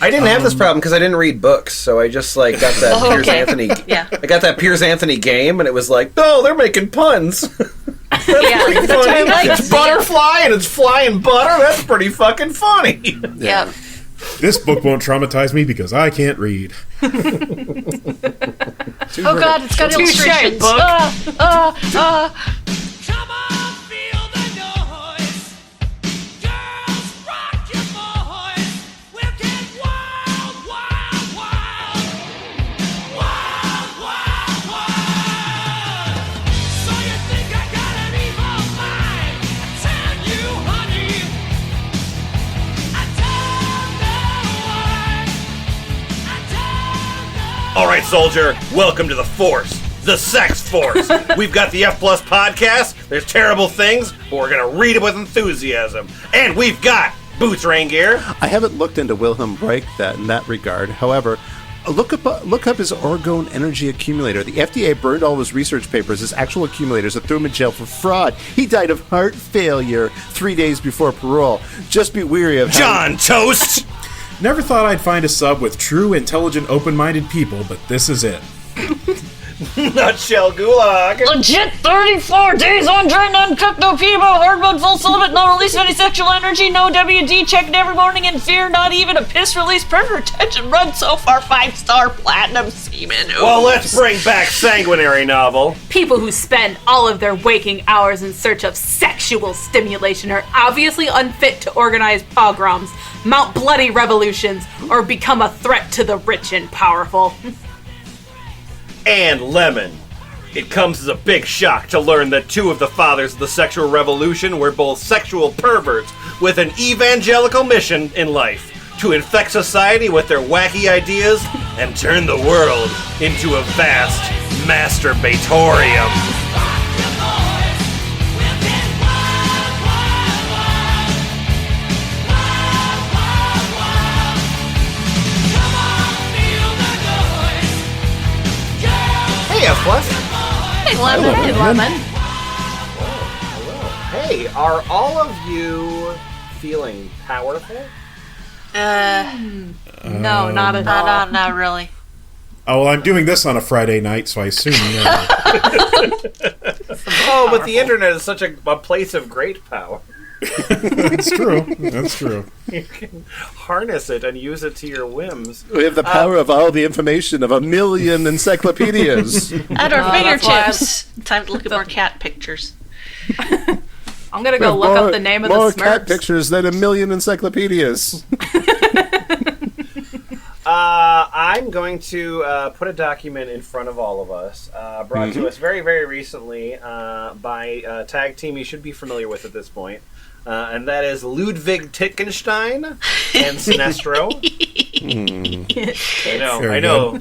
I didn't have this problem because I didn't read books, so I just got that Piers Anthony. Yeah. I got that Piers Anthony game, and it was like, no, they're making puns. That's pretty funny. It's butterfly and it's flying butter. That's pretty fucking funny. Yeah. This book won't traumatize me because I can't read. Oh God, it's got illustrations. Book. Come on, feel the noise. Girls, rock your boys. We'll get wild, wild, wild. Wild, wild, wild. So you think I got an evil mind? I tell you, honey, I don't know why. All right, soldier, welcome to the Force. The Sex Force. We've got the F Plus podcast. There's terrible things, but we're going to read it with enthusiasm. And we've got Boots Raingear. I haven't looked into Wilhelm Reich in that regard. However, look up his orgone energy accumulator. The FDA burned all his research papers, his actual accumulators, and threw him in jail for fraud. He died of heart failure 3 days before parole. Just be weary of John Toast. Never thought I'd find a sub with true, intelligent, open-minded people, but this is it. Nutshell Gulag. Legit 34 days on dry, uncooked, no people, hardwood, full celibate, no release of any sexual energy, no WD, checked every morning in fear, not even a piss release, predator retention, run so far, 5-star platinum semen. Ooh. Well, let's bring back Sanguinary Novel. People who spend all of their waking hours in search of sexual stimulation are obviously unfit to organize pogroms, mount bloody revolutions, or become a threat to the rich and powerful. And Lemon. It comes as a big shock to learn that two of the fathers of the sexual revolution were both sexual perverts with an evangelical mission in life: to infect society with their wacky ideas and turn the world into a vast masturbatorium. Hey, F Plus. Hey, Lemon. Hey, Lemon. Hey, are all of you feeling powerful? No, not at all. Not really. Oh, well, I'm doing this on a Friday night, so I assume no. Oh, but the internet is such a place of great power. That's true. That's true. You can harness it and use it to your whims. We have the power of all the information of 1 million encyclopedias. At our that's why fingertips. Time to look at more cat pictures. I'm gonna go look up the name of the more Smurfs. cat pictures than 1 million encyclopedias. I'm going to put a document in front of all of us, brought to us very, very recently by a tag team you should be familiar with at this point. And that is Lewdvig Tittgenstein and Sinestro.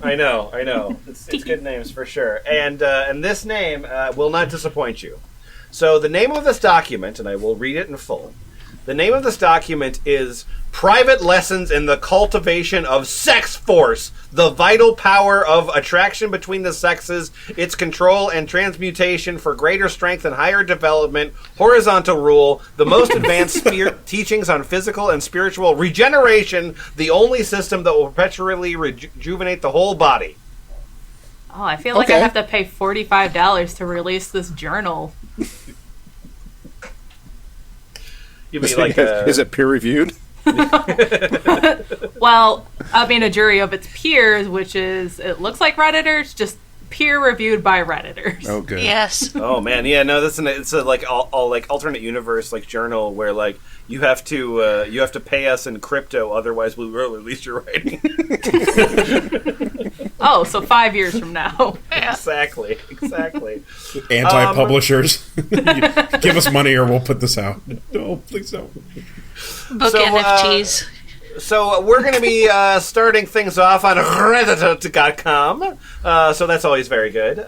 I know. It's good names for sure. And this name will not disappoint you. So the name of this document, and I will read it in full. The name of this document is Private Lessons in the Cultivation of Sex Force, the vital power of attraction between the sexes, its control and transmutation for greater strength and higher development, horizontal rule, the most advanced teachings on physical and spiritual regeneration, the only system that will perpetually rejuvenate the whole body. Oh, I feel like I have to pay $45 to release this journal. Is it peer-reviewed? Well, I mean, a jury of its peers, which is, it looks like Redditors, just peer-reviewed by Redditors. Oh, good. Yes. Oh man, yeah, no, it's a like all like alternate universe like journal where like you have to pay us in crypto, otherwise we will release your writing. Oh, so 5 years from now. Exactly. Anti-publishers. Give us money or we'll put this out. No, please don't. Book NFTs. So we're going to be starting things off on reddit.com. So that's always very good.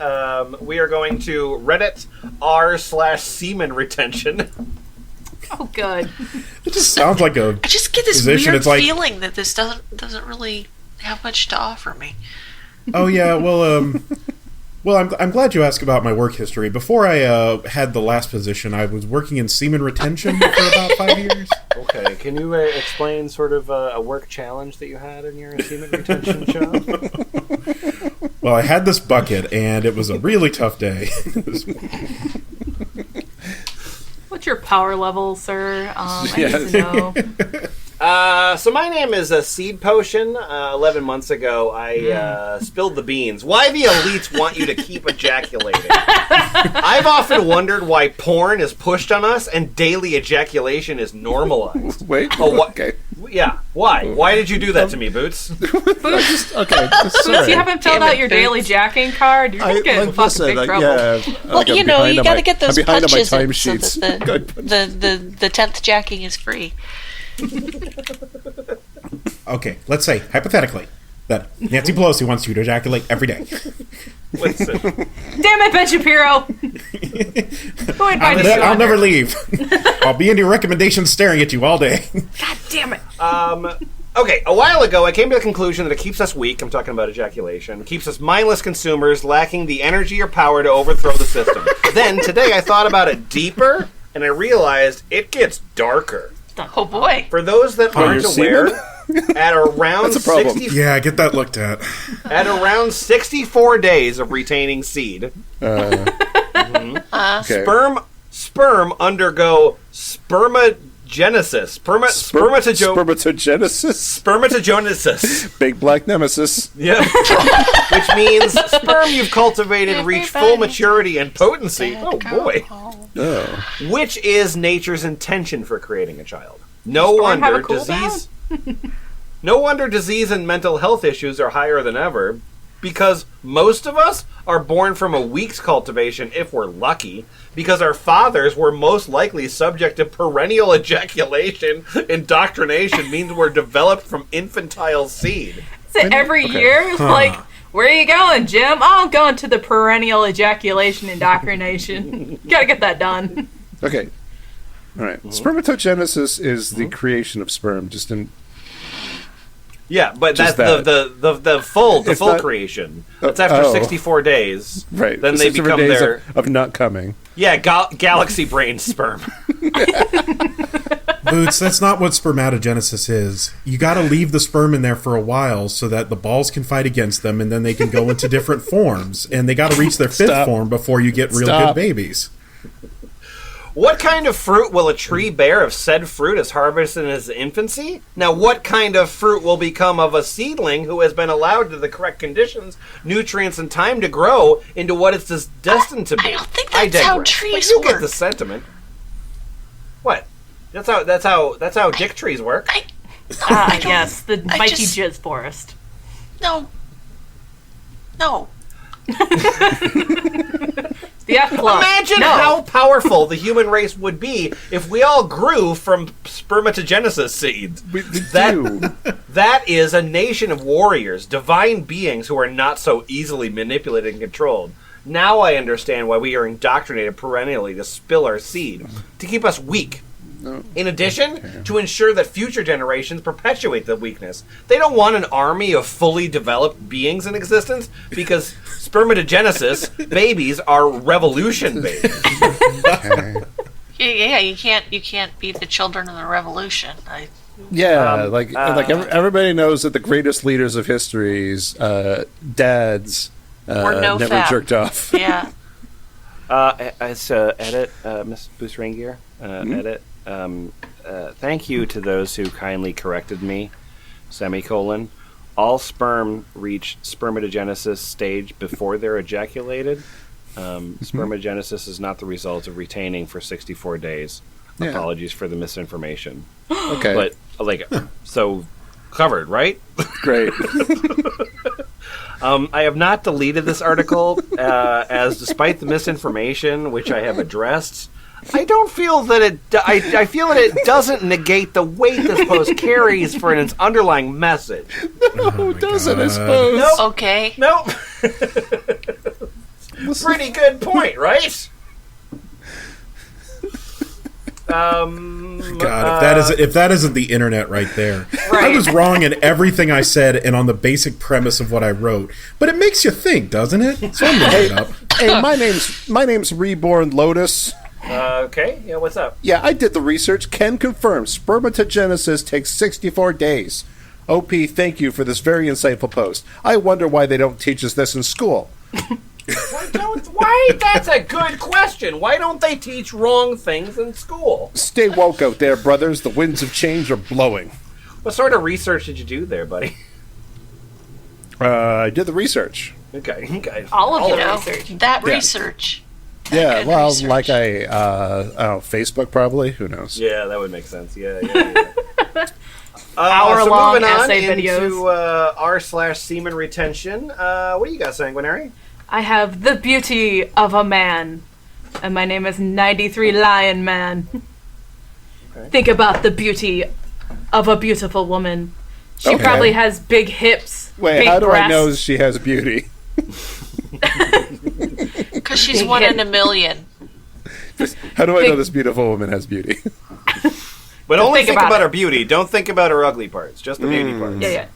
We are going to Reddit r/SemenRetention. Oh, good. It just sounds like a I just get this position. weird It's like, feeling that this doesn't really have much to offer me. oh yeah, well, Well, I'm glad you asked about my work history. Before I had the last position, I was working in SemenRetention for about 5 years. Okay, can you explain sort of a work challenge that you had in your semen retention job? Well, I had this bucket, and it was a really tough day. What's your power level, sir? I need to know. So my name is Seed Potion. 11 months ago, I spilled the beans. Why the elites want you to keep ejaculating? I've often wondered why porn is pushed on us and daily ejaculation is normalized. Wait. Okay. Yeah. Why? Why did you do that to me, Boots? Boots, Sorry. you haven't filled out your daily jacking card? You're getting fucking big trouble. Well, you know, you got to get those I'm behind on my punches in timesheets. so that the 10th jacking is free. Okay, let's say, hypothetically, that Nancy Pelosi wants you to ejaculate every day. Listen. Damn it, Ben Shapiro! Who invited you I'll on never here? leave. I'll be in your recommendations staring at you all day. God damn it! Okay, a while ago, I came to the conclusion that it keeps us weak. I'm talking about ejaculation. It keeps us mindless consumers, lacking the energy or power to overthrow the system. Then, today, I thought about it deeper, and I realized it gets darker. Oh boy. For those that aren't you're aware, semen? at around That's a problem. 60, Yeah, get that looked at. at around 64 days of retaining seed, Okay. sperm undergo spermatogenesis. Spermatogenesis. Big black nemesis. Yeah. Which means sperm you've cultivated reach full maturity and potency. Oh boy. Oh. Which is nature's intention for creating a child. No Sperm have a wonder cool disease No wonder disease and mental health issues are higher than ever, because most of us are born from a week's cultivation if we're lucky, because our fathers were most likely subject to perennial ejaculation. Indoctrination means we're developed from infantile seed. So every year, like, where are you going, Jim? Oh, I'm going to the perennial ejaculation indoctrination. Gotta get that done. Okay. All right. Spermatogenesis is the creation of sperm, just in. Yeah, but that's Just the full It's not- creation. That's after 64 days. Right. Then the they 64 become days their of not coming. galaxy brain sperm. Boots, that's not what spermatogenesis is. You gotta leave the sperm in there for a while so that the balls can fight against them and then they can go into different forms. And they gotta reach their fifth form before you get real good babies. What kind of fruit will a tree bear if said fruit is harvested in its infancy? Now, what kind of fruit will become of a seedling who has been allowed to the correct conditions, nutrients, and time to grow into what it's destined to be? I don't think that's how trees But you get work. the sentiment. What? That's how dick trees work. Yes, the mighty just- jizz forest. No. The F plus. Imagine No. how powerful the human race would be if we all grew from spermatogenesis seeds. That is a nation of warriors, divine beings who are not so easily manipulated and controlled. Now I understand why we are indoctrinated perennially to spill our seed, to keep us weak. In addition, to ensure that future generations perpetuate the weakness. They don't want an army of fully developed beings in existence because spermatogenesis babies are revolution babies. Yeah, you can't be the children of the revolution. Everybody knows that the greatest leaders of history's dads no never fap. jerked off. Yeah. Edit, Miss Boost Raingear. Edit. Thank you to those who kindly corrected me. Semicolon. All sperm reach spermatogenesis stage before they're ejaculated. Spermatogenesis is not the result of retaining for 64 days. Yeah. Apologies for the misinformation. Okay. But, so covered, right? Great. I have not deleted this article, as despite the misinformation, which I have addressed, I don't feel that I feel that it doesn't negate the weight this post carries for its underlying message. No, it doesn't, I suppose. Nope. Okay. Nope. Pretty good point, right? God, if that isn't the internet right there. I was wrong in everything I said and on the basic premise of what I wrote. But it makes you think, doesn't it? So I'm looking it up. Hey, my name's Reborn Lotus. Okay, yeah, what's up? Yeah, I did the research. Can confirm spermatogenesis takes 64 days. OP, thank you for this very insightful post. I wonder why they don't teach us this in school. Why? That's a good question. Why don't they teach wrong things in school? Stay woke out there, brothers. The winds of change are blowing. What sort of research did you do there, buddy? I did the research. Okay. All of You the know, research. that Yeah. research. Yeah, Good well, research. like I don't know, Facebook probably. Who knows? Yeah, that would make sense. Yeah. Hour-long moving on essay into videos. r/SemenRetention. What do you got, Sanguinary? I have the beauty of a man, and my name is 93 Lion Man. Okay. Think about the beauty of a beautiful woman. She Okay. probably has big hips, Wait, big how do I breasts. know she has beauty? Because she's Big one hit. in a million. How do I Big- know this beautiful woman has beauty? But only think think about about it. her beauty. Don't think about her ugly parts. Just the beauty parts. Yeah.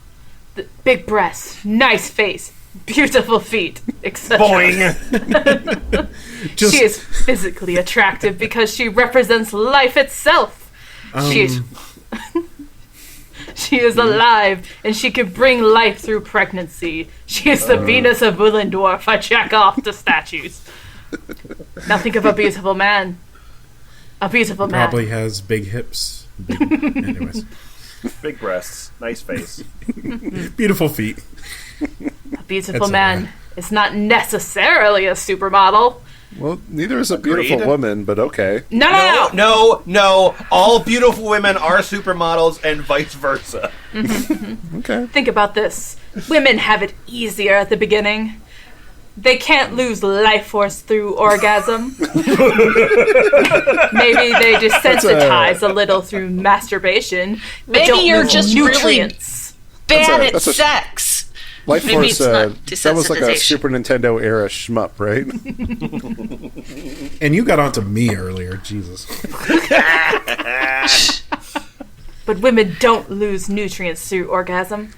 The big breasts, nice face, beautiful feet, etc. Boing. Just, She is physically attractive because she represents life itself. She's she is alive and she can bring life through pregnancy. She is the Venus of Willendorf. I check off the statues. Now think of a beautiful man. A beautiful man. probably has big hips. Anyways. Big breasts. Nice face. Beautiful feet. A beautiful That's man is not necessarily a supermodel. Well, neither is a beautiful Agreed. woman, but okay. No. No. All beautiful women are supermodels and vice versa. Okay. Think about this. Women have it easier at the beginning. They can't lose life force through orgasm. Maybe they desensitize a little through masturbation. but Maybe don't you're lose just nutrients. Bad That's at a- sex. Life Maybe Force, it's not that was like a desensitization. Super Nintendo era shmup, right? And you got onto me earlier. Jesus. But women don't lose nutrients through orgasm.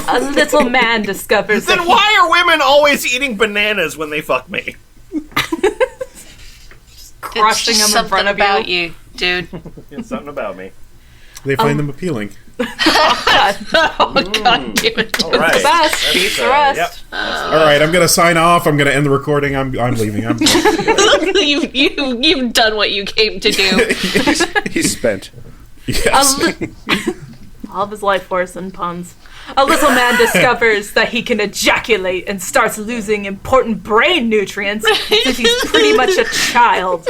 A little man discovers Then that why are women always eating bananas when they fuck me? crushing it's just them in front something of about you, dude. It's something about me. They find them appealing. Oh, God damn it. All right. the best beats the rest. Yep. All right, I'm going to sign off. I'm going to end the recording. I'm leaving. You've done what you came to do. He's spent. Yes. All of his life force and puns. A little man discovers that he can ejaculate and starts losing important brain nutrients since he's pretty much a child.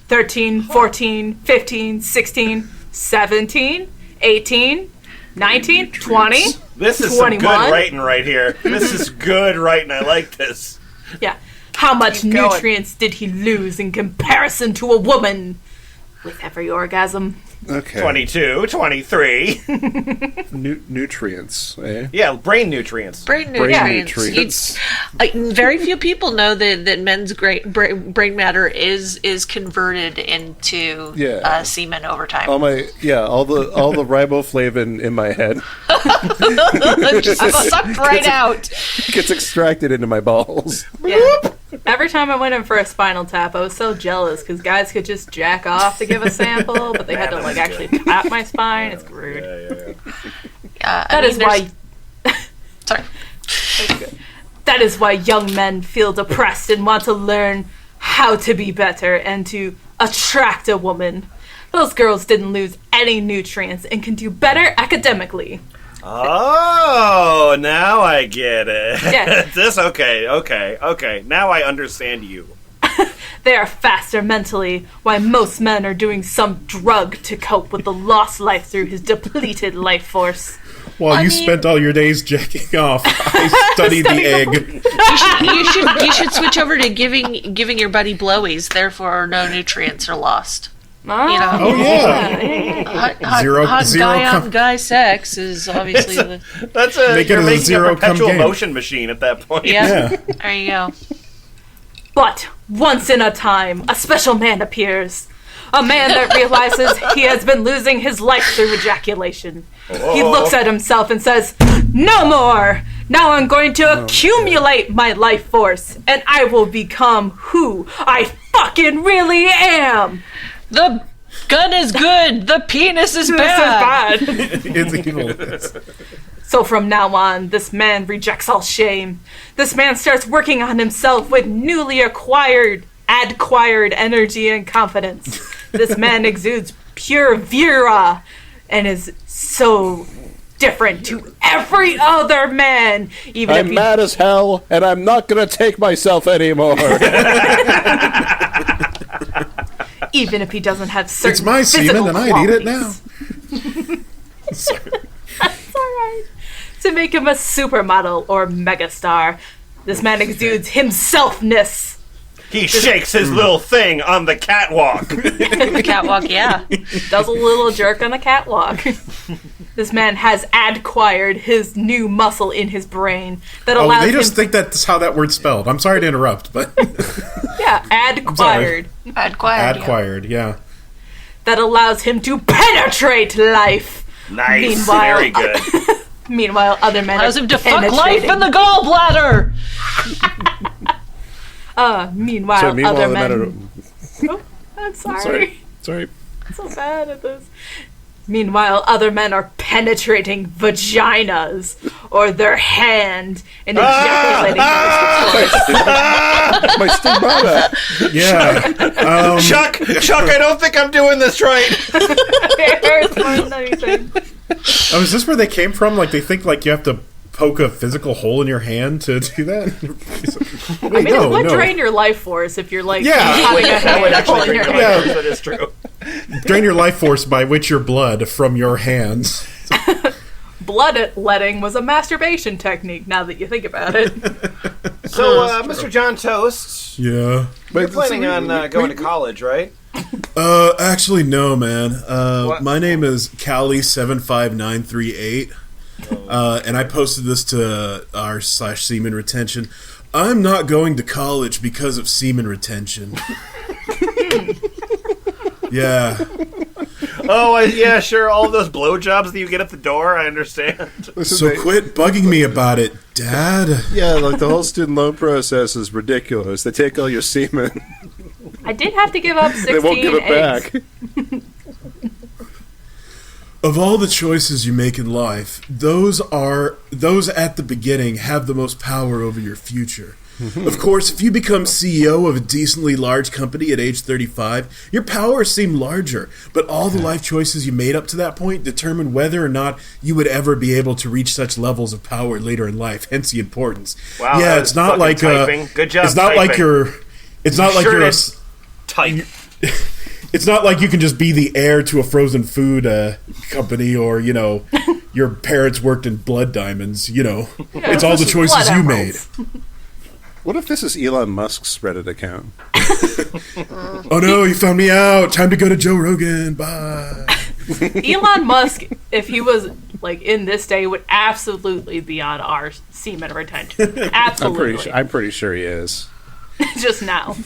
13, 14, 15, 16, 17, 18, 19, 20. This is 21. some good writing right here. This is good writing. I like this. Yeah. How much Keep going. nutrients did he lose in comparison to a woman with every orgasm? Okay. 22, 23. Nutrients, eh? Yeah, brain nutrients. Brain Brain nutrients. nutrients. Very few people know that men's brain matter is converted into semen over time. All the riboflavin in my head Just sucked right out. gets extracted into my balls. Yeah. Every time I went in for a spinal tap, I was so jealous because guys could just jack off to give a sample, but they had to like actually tap my spine. It's rude. That is why. Sorry. That is why young men feel depressed and want to learn how to be better and to attract a woman. Those girls didn't lose any nutrients and can do better academically. Oh, now I get it. Yeah. Okay. Now I understand you. They are faster mentally, while most men are doing some drug to cope with the lost life through his depleted life force. While you mean- spent all your days jacking off, I studied the egg. You should switch over to giving your buddy blowies. Therefore, no nutrients are lost. You know, Oh yeah. hot Zero guy com- on guy sex is obviously the That's Make it you're a making zero a perpetual come game. motion machine at that point. yeah. Yeah. There you go. But once in a time, a special man appears. A man that realizes he has been losing his life through ejaculation. He looks at himself and says, "No more! Now I'm going to accumulate my life force, and I will become who I fucking really am!" The gun is good. The penis is bad. It's evil. So from now on, this man rejects all shame. This man starts working on himself with newly acquired energy and confidence. This man exudes pure vira and is so different to every other man. Even I'm if mad as hell, and I'm not gonna take myself anymore. even if he doesn't have certain It's my physical semen, and I need it now. That's alright. To make him a supermodel or megastar, this man exudes himselfness. He shakes his little thing on the catwalk. The catwalk, yeah. Does a little jerk on the catwalk. This man has acquired his new muscle in his brain that Oh, allows they just him think that's how that word's spelled. I'm sorry to interrupt, but acquired. acquired, yeah. That allows him to penetrate life. Nice. Meanwhile, Very good. Meanwhile, other men Allows are him to fuck life penetrating. in the gallbladder. Meanwhile, Meanwhile, other the men. men Oh, I'm sorry. Sorry. I'm so bad at this. Meanwhile, other men are penetrating vaginas or their hand and ejaculating My stigmata. Yeah. Chuck, I don't think I'm doing this right. It hurts more than anything. Oh, is this where they came from? Like, they think, like, you have to poke a physical hole in your hand to do that? I mean, it would drain your life force if you're, like, Yeah. having a That would hand hole actually in bring your your hand. life. That is true. Drain your life force by which your blood from your hands. Bloodletting was a masturbation technique, now that you think about it. So, Mr. John Toast, Yeah. you're planning on going to college, right? Actually, no, man. What? My name is Callie75938. And I posted this to r/SemenRetention. I'm not going to college because of semen retention. Yeah. Oh, yeah, sure. All of those blowjobs that you get at the door, I understand. So quit bugging me about it, Dad. Yeah, like the whole student loan process is ridiculous. They take all your semen. I did have to give up 16 They won't give it eggs. back. Of all the choices you make in life, those at the beginning have the most power over your future. Of course, if you become CEO of a decently large company at age 35, your powers seem larger, but all the life choices you made up to that point determine whether or not you would ever be able to reach such levels of power later in life, hence the importance. Wow, yeah, that it's was not fucking like typing. Good job it's not like typing. it's not like Sure you're a, did. Type. it's not like you can just be the heir to a frozen food company, or your parents worked in blood diamonds. It's all the choices Blood you made. emeralds. What if this is Elon Musk's Reddit account? Oh no, you found me out. Time to go to Joe Rogan. Bye. Elon Musk, if he was like in this day, would absolutely be on our semen retention. Absolutely. I'm pretty sure he is. Just now.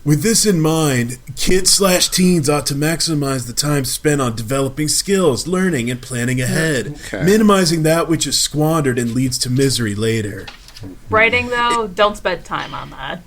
With this in mind, kids/teens ought to maximize the time spent on developing skills, learning, and planning ahead, Okay. minimizing that which is squandered and leads to misery later. Writing, though, don't spend time on that.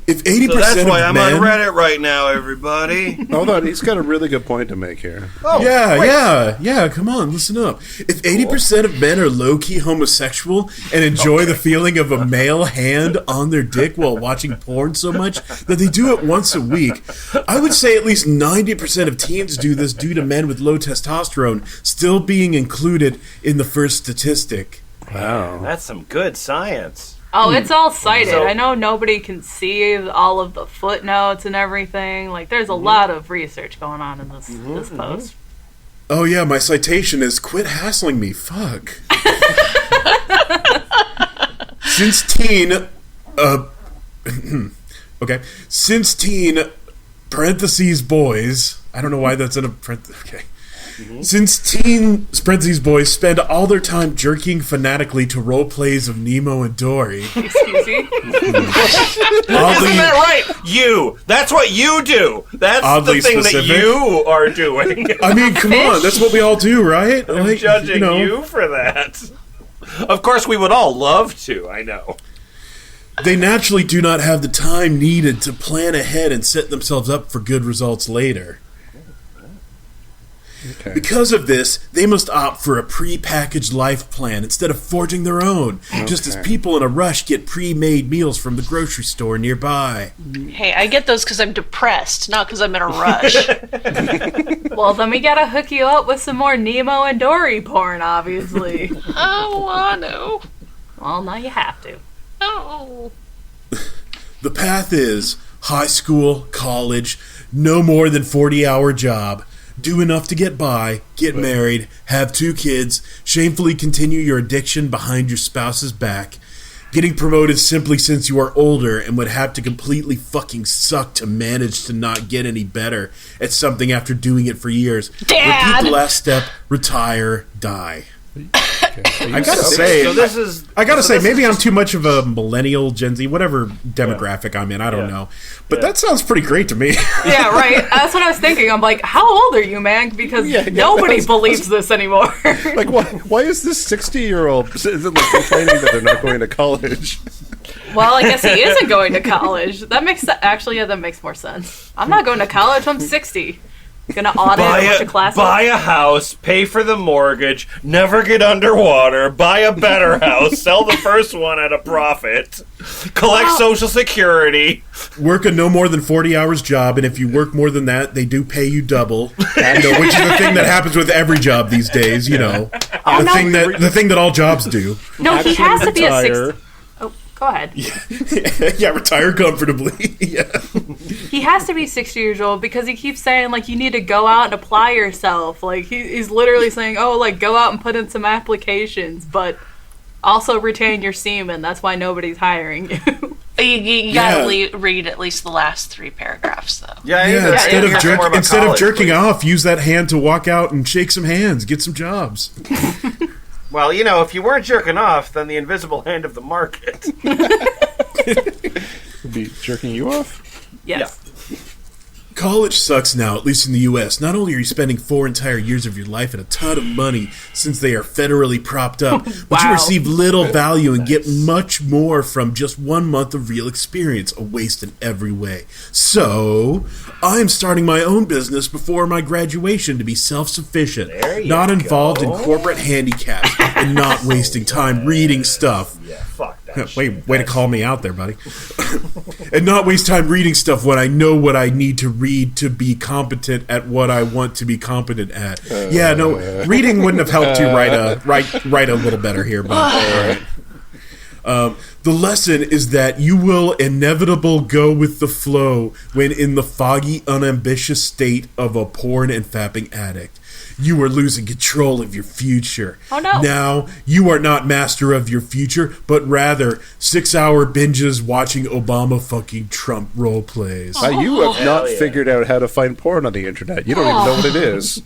If 80% So that's why of I'm men, on Reddit right now, everybody. Hold on, he's got a really good point to make here. Oh, yeah, come on, listen up. If 80% of men are low-key homosexual and enjoy the feeling of a male hand on their dick while watching porn so much that they do it once a week, I would say at least 90% of teens do this due to men with low testosterone still being included in the first statistic. Wow. That's some good science. Oh, it's all cited. So- I know nobody can see all of the footnotes and everything. Like, there's a lot of research going on in this post. Oh yeah, my citation is quit hassling me, fuck. Since teen, okay, since teen, parentheses boys, I don't know why that's in a parentheses, okay. Since teen Spreadsheets boys spend all their time jerking fanatically to role plays of Nemo and Dory. Excuse me? Isn't that right? You. That's what you do. That's Oddly the thing specific. that you are doing. I mean, come on, that's what we all do, right? I'm judging you for that. Of course, we would all love to. I know. They naturally do not have the time needed to plan ahead and set themselves up for good results later. Okay. Because of this, they must opt for a pre-packaged life plan instead of forging their own, just as people in a rush get pre-made meals from the grocery store nearby. Hey, I get those because I'm depressed, not because I'm in a rush. Well, then we gotta hook you up with some more Nemo and Dory porn, obviously. Oh, I know. Well, now you have to. Oh. The path is high school, college, no more than 40-hour job, do enough to get by, get married, have 2 kids, shamefully continue your addiction behind your spouse's back, getting promoted simply since you are older and would have to completely fucking suck to manage to not get any better at something after doing it for years. Dad! Repeat the last step, retire, die. I gotta say, maybe I'm too much of a millennial, Gen Z, whatever demographic I'm in. I don't know, but that sounds pretty great to me. Yeah, right. That's what I was thinking. I'm like, how old are you, man? Because nobody believes this anymore. Like, why is this 60-year-old complaining that they're not going to college? Well, I guess he isn't going to college. That makes actually, yeah, that makes more sense. I'm not going to college. I'm 60. Gonna audit a bunch of classes. Buy a house, pay for the mortgage, never get underwater, buy a better house, sell the first one at a profit, collect Social Security. Work a no more than 40 hours job, and if you work more than that, they do pay you double. Which is the thing that happens with every job these days. You know, the thing that all jobs do. No, he has to be a 60. Oh, go ahead. Yeah, retire comfortably. Yeah. He has to be 60 years old because he keeps saying, like, you need to go out and apply yourself. Like, he's literally saying, oh, like, go out and put in some applications, but also retain your semen. That's why nobody's hiring you. You gotta read at least the last 3 paragraphs, though. Instead of jerking off, use that hand to walk out and shake some hands, get some jobs. Well, you know, if you weren't jerking off, then the invisible hand of the market Would be jerking you off? Yes. College sucks now, at least in the U.S. Not only are you spending 4 entire years of your life and a ton of money since they are federally propped up, but you receive little value and get much more from just 1 month of real experience, a waste in every way. So, I'm starting my own business before my graduation to be self-sufficient, not involved in corporate handicaps, and not wasting time reading stuff. Yeah, fuck that Way to call me out there, buddy. And not waste time reading stuff when I know what I need to read to be competent at what I want to be competent at. Reading wouldn't have helped you write a little better here, but the lesson is that you will inevitably go with the flow when in the foggy, unambitious state of a porn and fapping addict. You are losing control of your future. Oh, no. Now, you are not master of your future, but rather 6-hour binges watching Obama fucking Trump role plays. You have not figured out how to find porn on the internet. You don't even know what it is.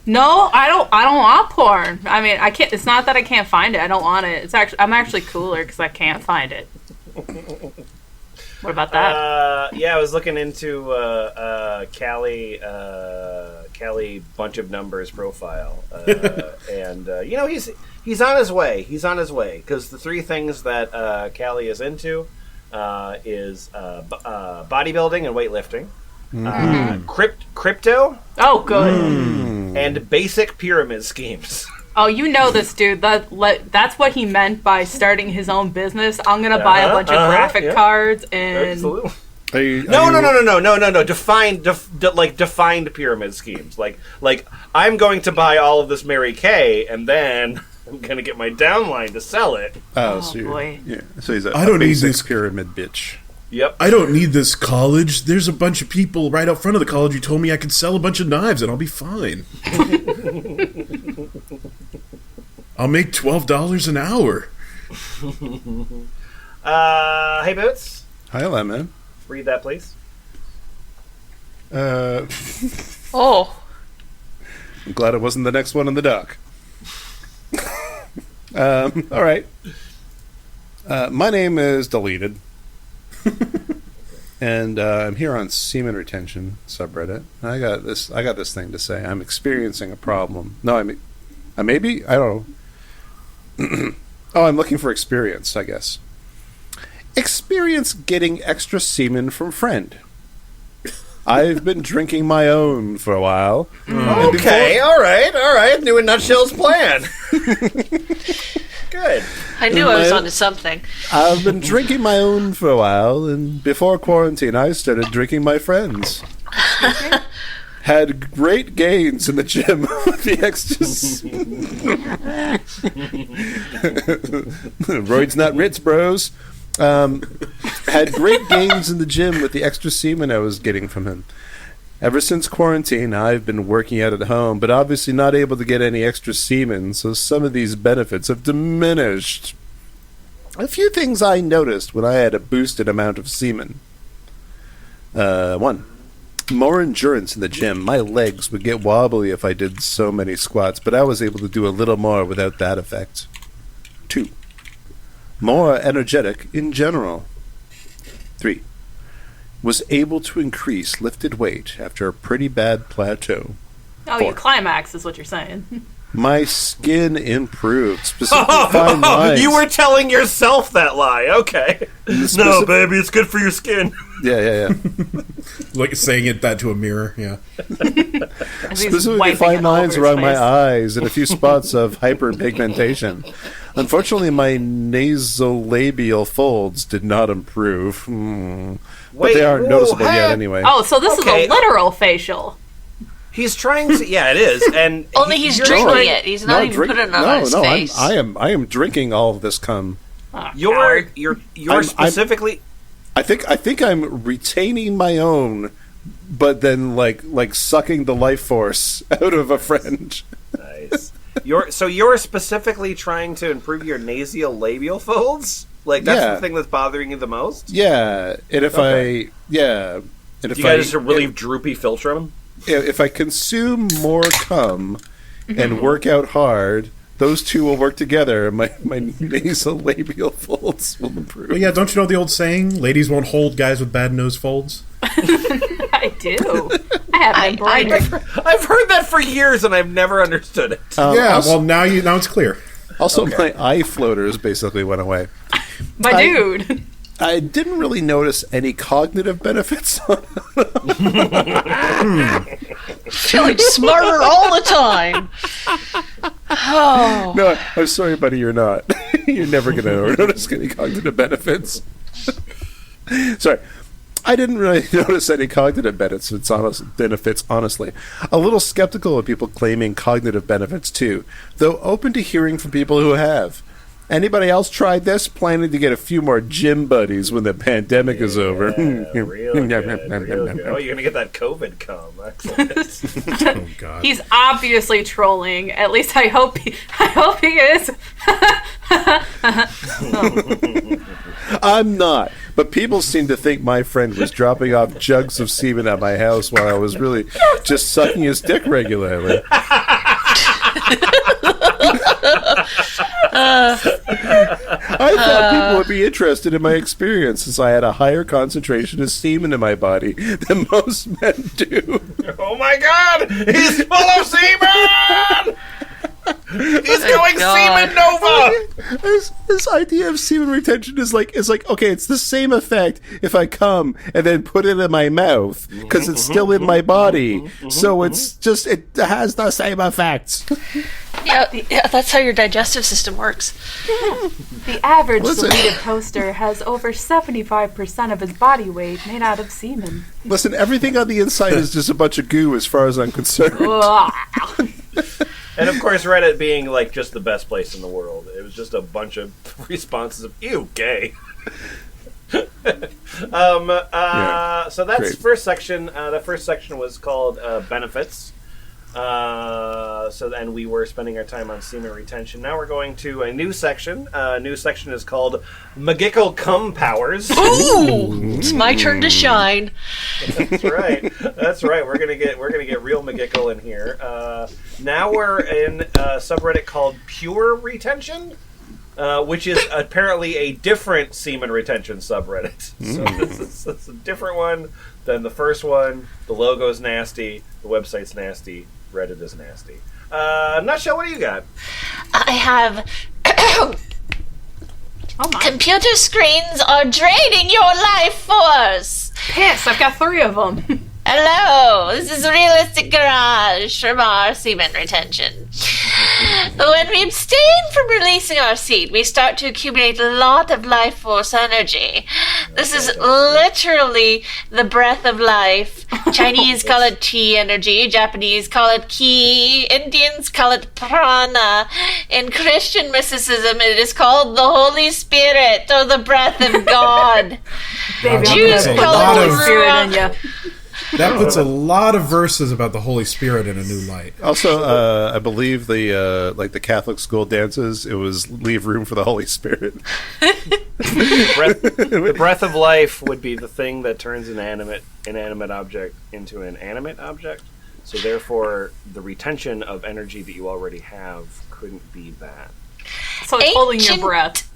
No, I don't want porn. I mean, I can't. It's not that I can't find it. I don't want it. I'm actually cooler because I can't find it. What about that? I was looking into Callie Bunch of Numbers profile, and you know he's on his way. He's on his way because the 3 things that Callie is into is bodybuilding and weightlifting, crypto. Oh, good. And basic pyramid schemes. Oh, you know this dude. That's what he meant by starting his own business. I'm gonna buy a bunch of graphic cards and. Absolutely. No. Defined pyramid schemes. Like I'm going to buy all of this Mary Kay, and then I'm going to get my downline to sell it. Boy. Yeah. So he's a I don't need basic this pyramid bitch. Yep. I don't need this college. There's a bunch of people right out front of the college who told me I could sell a bunch of knives and I'll be fine. I'll make $12 an hour. Hey, Boots. Hi, Read that, please. Oh. I'm glad it wasn't the next one on the dock. All right. My name is Deleted. And I'm here on SemenRetention subreddit. I got this thing to say. I'm experiencing a problem. No, I maybe? I don't know. Oh, I'm looking for experience, I guess. Experience getting extra semen from friend. I've been drinking my own for a while. Okay, all right. New in Nutshell's plan. Good. I knew I was onto something. I've been drinking my own for a while, and before quarantine, I started drinking my friends. Had great gains in the gym with the extra. Roids not Ritz, bros. Had great gains in the gym with the extra semen I was getting from him. Ever since quarantine, I've been working out at home, but obviously not able to get any extra semen, so some of these benefits have diminished. A few things I noticed when I had a boosted amount of semen. 1. More endurance in the gym. My legs would get wobbly if I did so many squats, but I was able to do a little more without that effect. 2. More energetic in general. 3. Was able to increase lifted weight after a pretty bad plateau. Oh, 4. you climax is what you're saying. My skin improved. Specifically fine lines. You were telling yourself that lie. Okay. No, baby, it's good for your skin. Yeah. Like saying that to a mirror, yeah. Specifically fine lines around my eyes and a few spots of hyperpigmentation. Unfortunately, my nasolabial folds did not improve. But they aren't noticeable yet anyway. Oh, so this is a literal facial. He's trying to. Yeah, it is, and Only he's drinking it. He's not even putting it on his face. I am drinking all of this cum. Oh, You're specifically. I think I'm retaining my own, but then like sucking the life force out of a friend. Nice. You're specifically trying to improve your nasolabial folds. Like that's the thing that's bothering you the most. Yeah, and if and if you got just a really droopy filtrum. If I consume more cum and work out hard, those two will work together. My nasolabial folds will improve. Well, yeah, don't you know the old saying, ladies won't hold guys with bad nose folds? I do. I have embroidered. I've heard that for years and I've never understood it. Now it's clear. Also, my eye floaters basically went away. Dude. I didn't really notice any cognitive benefits. Feeling smarter all the time. Oh. No, I'm sorry, buddy, you're not. You're never going to notice any cognitive benefits. Sorry. I didn't really notice any cognitive benefits, honestly. A little skeptical of people claiming cognitive benefits, too, though open to hearing from people who have. Anybody else tried this? Planning to get a few more gym buddies when the pandemic is over. Real good. Oh, you're going to get that COVID cum. Excellent. Oh, God. He's obviously trolling. At least I hope he is. I'm not. But people seem to think my friend was dropping off jugs of semen at my house while I was really just sucking his dick regularly. I thought people would be interested in my experience since I had a higher concentration of semen in my body than most men do. Oh my God! He's full of semen! He's going semen nova! This idea of semen retention is like okay, it's the same effect if I come and then put it in my mouth because it's still in my body. So it's just it has the same effects. Yeah, that's how your digestive system works. The average deleted poster has over 75% of his body weight made out of semen. Listen, everything on the inside is just a bunch of goo as far as I'm concerned. And of course, Reddit being like just the best place in the world, it was just a bunch of responses of "ew, gay." So that's great. first section. The first section was called benefits. So then we were spending our time on semen retention. Now we're going to a new section. New section is called Magickle Cum Powers. Ooh, it's my turn to shine. That's right. That's right. We're gonna get real Magickle in here. Now we're in a subreddit called Pure Retention, which is apparently a different semen retention subreddit. So this is a different one than the first one. The logo's nasty. The website's nasty. Reddit is nasty. Nutshell, what do you got? I have. Oh my. Computer screens are draining your life force. Piss, I've got 3 of them. Hello, this is Realistic Garage from our semen retention. When we abstain from releasing our seed, we start to accumulate a lot of life force energy. This is literally the breath of life. Chinese call it chi energy, Japanese call it ki, Indians call it prana. In Christian mysticism, it is called the Holy Spirit or the breath of God. Baby, Jews I'm call gonna it put the Holy Spirit in ya. That puts a lot of verses about the Holy Spirit in a new light. Also, I believe the Catholic school dances, it was leave room for the Holy Spirit. The breath of life would be the thing that turns an inanimate object into an animate object. So therefore, the retention of energy that you already have couldn't be that. So it's holding your breath.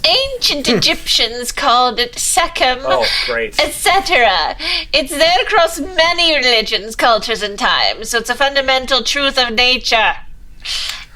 Ancient Egyptians called it Sekhem, Oh, great. etc. It's there across many religions, cultures, and times, so it's a fundamental truth of nature.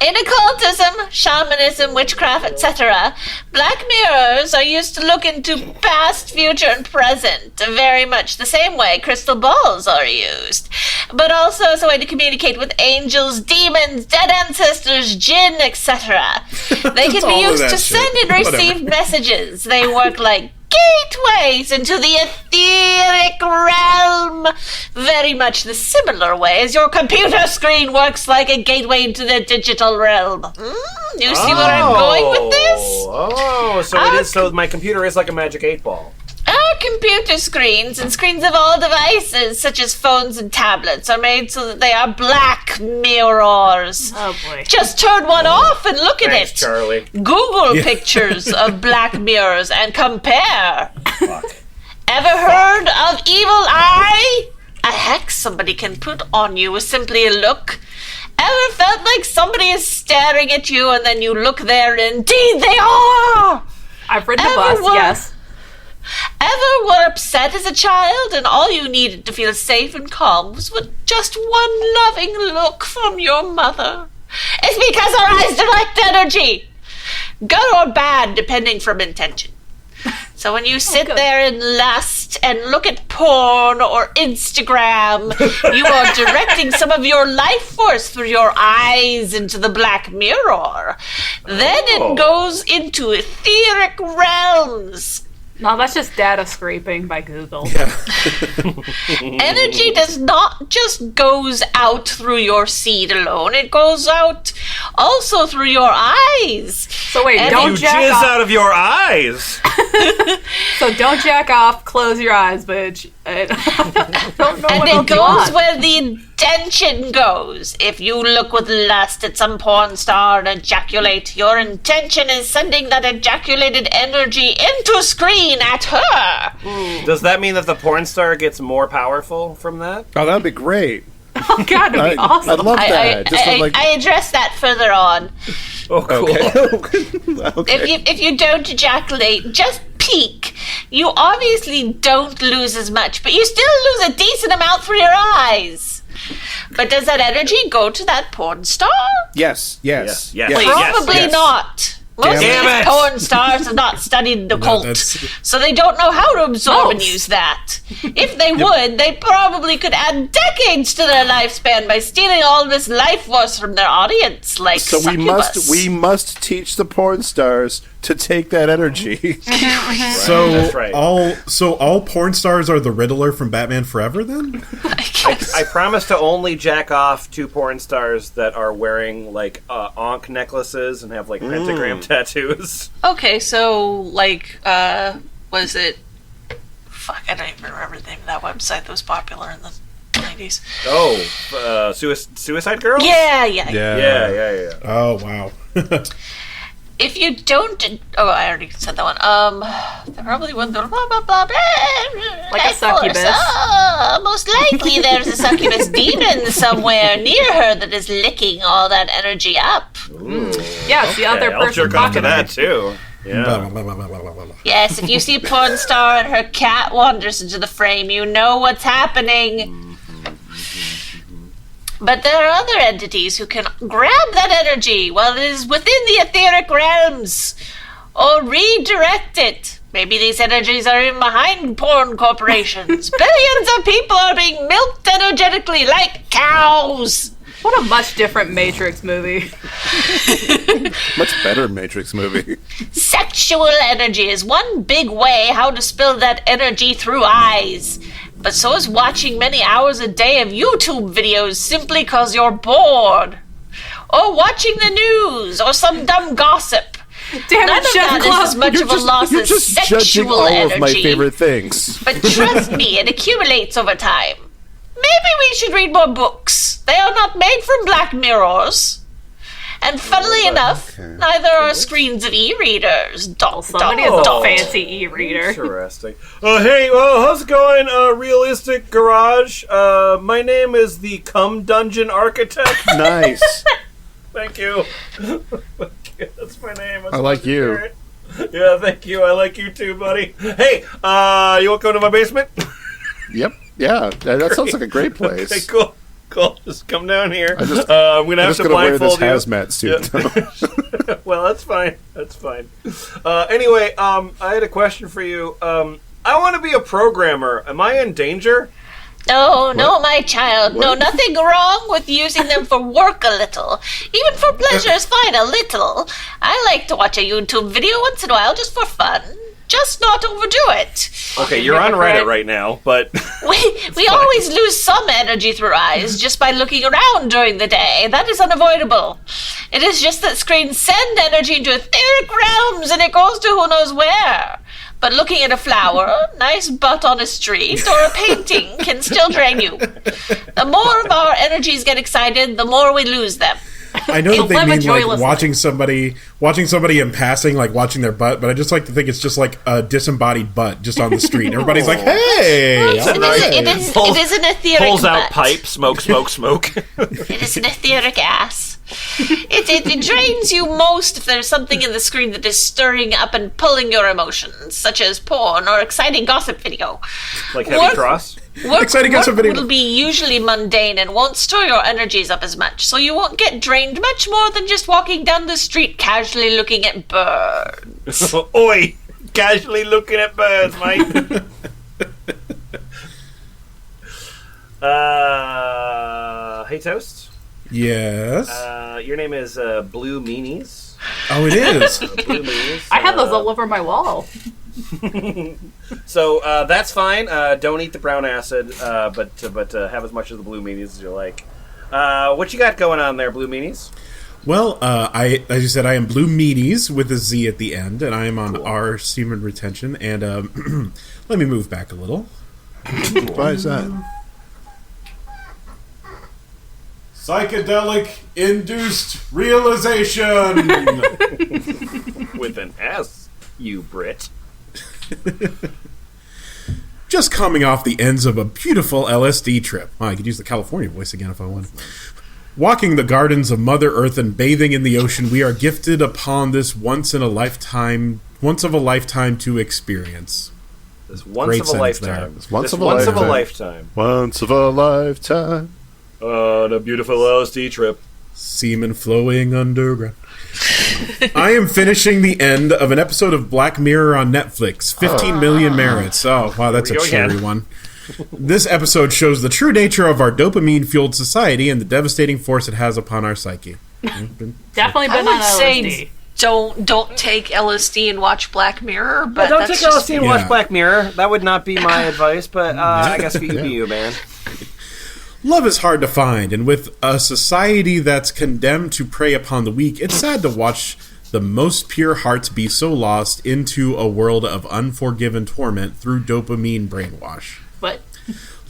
In occultism, shamanism, witchcraft, etc., black mirrors are used to look into past, future, and present, very much the same way crystal balls are used. But also as a way to communicate with angels, demons, dead ancestors, jinn, etc. They can be used to send and receive messages. They work like gateways into the etheric realm, very much the similar way as your computer screen works like a gateway into the digital realm. You see where I'm going with this? Oh, so it is. So my computer is like a magic 8-ball. Our computer screens and screens of all devices, such as phones and tablets, are made so that they are black mirrors. Oh boy. Just turn one off and look Thanks, at it. Charlie. Google pictures of black mirrors and compare. Fuck. Ever heard of evil eye? A hex somebody can put on you with simply a look. Ever felt like somebody is staring at you and then you look there and indeed they are? I've ridden the bus, yes. Ever were upset as a child and all you needed to feel safe and calm was with just one loving look from your mother? It's because our eyes direct energy, good or bad depending from intention. So when you sit there and lust and look at porn or Instagram, you are directing some of your life force through your eyes into the black mirror. Then it goes into etheric realms. No, that's just data scraping by Google. Energy does not just goes out through your seed alone. It goes out also through your eyes. So wait, And don't You jack jizz off. out of your eyes. So don't jack off, close your eyes, bitch. I don't know And what it else you goes want. where the intention goes. If you look with lust at some porn star and ejaculate, your intention is sending that ejaculated energy into a screen at her. Does that mean that the porn star gets more powerful from that? Oh, that'd be great. Oh god, it'd be awesome. I'd love that. Just like, I address that further on. Oh, cool. okay. If you don't ejaculate, just peek. You obviously don't lose as much, but you still lose a decent amount through your eyes. But does that energy go to that porn star? Yes. Yes. Probably yes. not. Most Damn of it. these porn stars have not studied the occult, that's- so they don't know how to absorb and Most. use that. If they would, they probably could add decades to their lifespan by stealing all this life force from their audience, like So succubus. we must teach the porn stars to take that energy. So That's right. all porn stars are the Riddler from Batman Forever then? I promise to only jack off to porn stars that are wearing like ankh necklaces and have like pentagram tattoos. Okay, so like, was it? Fuck, I don't even remember the name of that website that was popular in the 90s. Oh, Suicide Girls? Yeah. Oh, wow. If you don't... Oh, I already said that one. There probably wasn't... Blah, blah, blah, blah. Like a succubus. Most likely there's a succubus demon somewhere near her that is licking all that energy up. Ooh. Yeah, it's the other I'll person jerk off to talking. that, too. Blah, Yeah. blah, blah, blah, blah, blah, blah. Yes, if you see a porn star and her cat wanders into the frame, you know what's happening. But there are other entities who can grab that energy while it is within the etheric realms, or redirect it. Maybe these energies are in behind porn corporations. Billions of people are being milked energetically like cows. What a much different Matrix movie. Much better Matrix movie. Sexual energy is one big way how to spill that energy through eyes. But so is watching many hours a day of YouTube videos simply cause you're bored. Or watching the news, or some dumb gossip. Damn None it, of Chef that Club. is as much of a loss You're as just judging sexual all energy. of my favorite things. But trust me, it accumulates over time. Maybe we should read more books. They are not made from black mirrors. And funnily enough, neither are screens of e-readers. Somebody has a fancy e-reader. Interesting. Hey, how's it going, Realistic Garage? My name is the Cum Dungeon Architect. Nice. Thank you. That's my name. I like you. Yeah, thank you. I like you too, buddy. Hey, you want to go to my basement? Yep. Yeah. That sounds like a great place. Okay, cool. Just come down here. I'm gonna have to blindfold you. wear this hazmat suit. Yeah. Well, that's fine. That's fine. Anyway, I had a question for you. I want to be a programmer. Am I in danger? No, my child. No, nothing wrong with using them for work a little. Even for pleasure is fine, a little. I like to watch a YouTube video once in a while just for fun. Just not overdo it. Okay, you're on Reddit right now, but... We always lose some energy through eyes just by looking around during the day. That is unavoidable. It is just that screens send energy into etheric realms and it goes to who knows where. But looking at a flower, nice butt on a street, or a painting can still drain you. The more of our energies get excited, the more we lose them. I know that they Live a mean like joyless watching somebody in passing, like watching their butt, but I just like to think it's just like a disembodied butt just on the street. Everybody's like, "Hey!" It is an etheric Pulls out butt. pipe, smoke. It is an etheric ass. It drains you most if there's something in the screen that is stirring up and pulling your emotions, such as porn or exciting gossip video. Like Heavy Cross? Exciting gossip video. Will be usually mundane and won't store your energies up as much, so you won't get drained much more than just walking down the street casually looking at birds. Oi! Casually looking at birds, mate. Hey, Toast? Yes. Your name is Blue Meanies. Oh, it is. Blue Meanies. I have those all over my wall. So that's fine. Don't eat the brown acid, but have as much of the Blue Meanies as you like. What you got going on there, Blue Meanies? Well, as you said, I am Blue Meanies with a Z at the end, and I am on our SemenRetention. And let me move back a little. Why is that? Psychedelic induced realization. With an S, you Brit. Just coming off the ends of a beautiful LSD trip. Oh, I could use the California voice again if I wanted. Walking the gardens of Mother Earth and bathing in the ocean, we are gifted upon this once of a lifetime to experience. This once Great of a sentence lifetime. there. Once of a lifetime. Once of a lifetime. On a beautiful LSD trip. Semen flowing underground. I am finishing the end of an episode of Black Mirror on Netflix. 15 million merits. Oh, wow, that's a cheery one. This episode shows the true nature of our dopamine-fueled society and the devastating force it has upon our psyche. Definitely I been on would say LSD. don't take LSD and watch Black Mirror, but Don't that's take just LSD and watch Black Mirror. That would not be my advice, but I guess you be you, man. Love is hard to find, and with a society that's condemned to prey upon the weak, it's sad to watch the most pure hearts be so lost into a world of unforgiven torment through dopamine brainwash. What?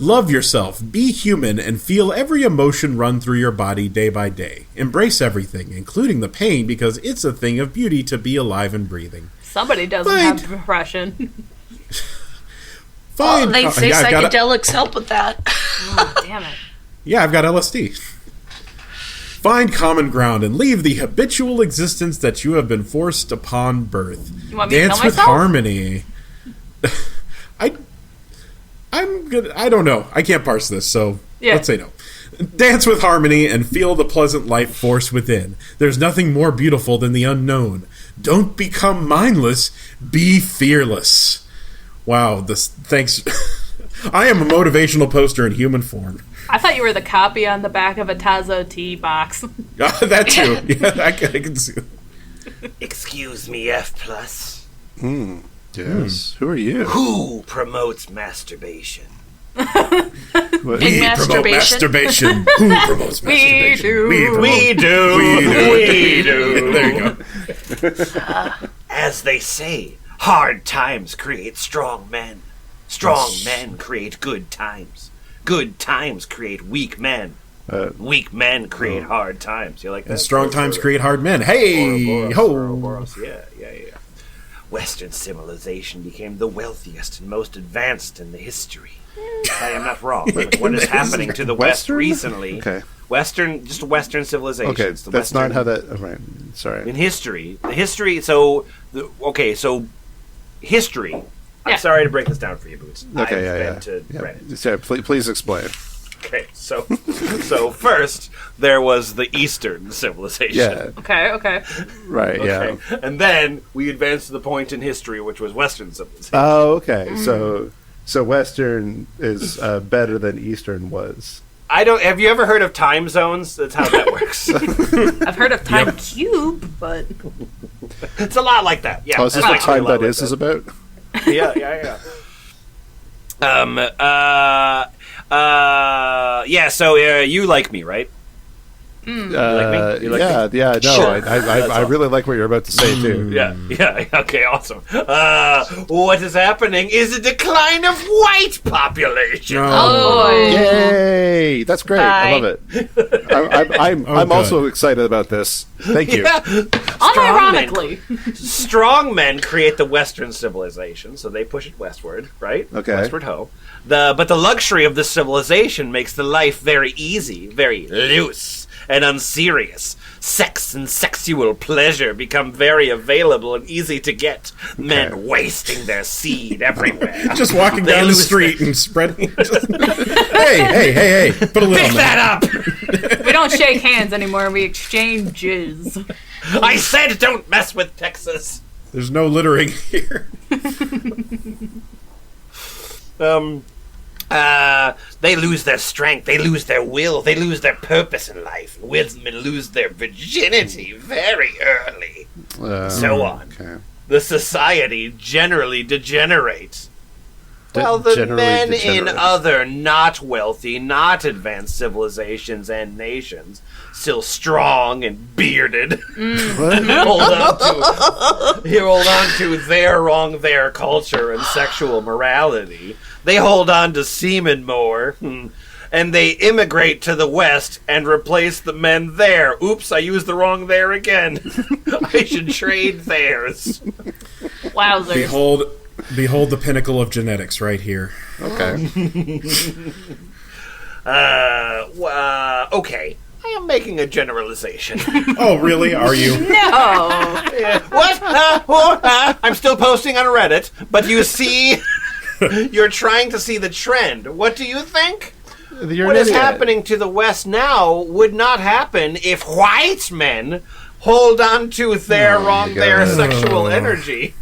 Love yourself, be human, and feel every emotion run through your body day by day. Embrace everything, including the pain, because it's a thing of beauty to be alive and breathing. Somebody doesn't Fine. have depression. Fine. They say Yeah, I've got psychedelics help with that. Oh, damn it. Yeah, I've got LSD. Find common ground and leave the habitual existence that you have been forced upon birth. You want me to Dance kill with myself? harmony. I'm good. I don't know. I can't parse this, so Yeah. let's say no. Dance with harmony and feel the pleasant life force within. There's nothing more beautiful than the unknown. Don't become mindless. Be fearless. Wow. Thanks. I am a motivational poster in human form. I thought you were the copy on the back of a Tazo tea box. That too. Yeah, I can see. Excuse me, F+. Yes. Who are you? Who promotes masturbation? What- Big Promote masturbation. masturbation. Who promotes masturbation? do. We do. We do. There you go. As they say, hard times create strong men. Strong men create good times. Good times create weak men. Weak men create hard times. You like that? And strong times create hard men. Hey! Ouroboros, Ho! Ouroboros. Yeah. Western civilization became the wealthiest and most advanced in the history. I am not wrong. But what is happening to the West Western? recently? Okay. Western civilization. Okay, The that's Western, not how that. Oh, right. Sorry. in history. The history. So history. Yeah. I'm sorry to break this down for you, Boots. Okay, I've yeah. been to Reddit. So, please explain. Okay, so first there was the Eastern civilization. Yeah. Okay. Right. Okay. Yeah. And then we advanced to the point in history which was Western civilization. Oh, okay. So Western is better than Eastern was. Have you ever heard of time zones? That's how that works. I've heard of Time Cube, but It's a lot like that. Yeah. Oh, is this it's what actually time a lot that like is about? Yeah. So you like me, right? You like me? You like me? Yeah. No, Sure. I really like what you're about to say too. Yeah. Okay, awesome. What is happening is a decline of white population. Oh, Yay! That's great. I Bye. love it. I'm good. also excited about this. Thank you. Yeah. unironically. Strong men create the Western civilization, so they push it westward, right? Okay. Westward ho. But the luxury of this civilization makes the life very easy, very loose and unserious. Sex and sexual pleasure become very available and easy to get. Men wasting their seed everywhere. Just walking They down the lose street and spreading. Hey! Put a lid Pick on that that. up! We don't shake hands anymore. We exchange jizz. I said don't mess with Texas. There's no littering here. They lose their strength, they lose their will, they lose their purpose in life. Women lose their virginity very early. So on. Okay. The society generally degenerates. While the Generally men in degenerate. other not wealthy, not advanced civilizations and nations, still strong and bearded, hold on to their culture and sexual morality. They hold on to semen more, and they immigrate to the West and replace the men there. Oops, I used the wrong there again. I should trade theirs. Wowzers. Behold the pinnacle of genetics right here. Okay. Okay. I am making a generalization. Oh, really? Are you? No. What? I'm still posting on Reddit, but you see, you're trying to see the trend. What do you think? You're What an is idiot. happening to the West now would not happen if white men hold on to their their sexual energy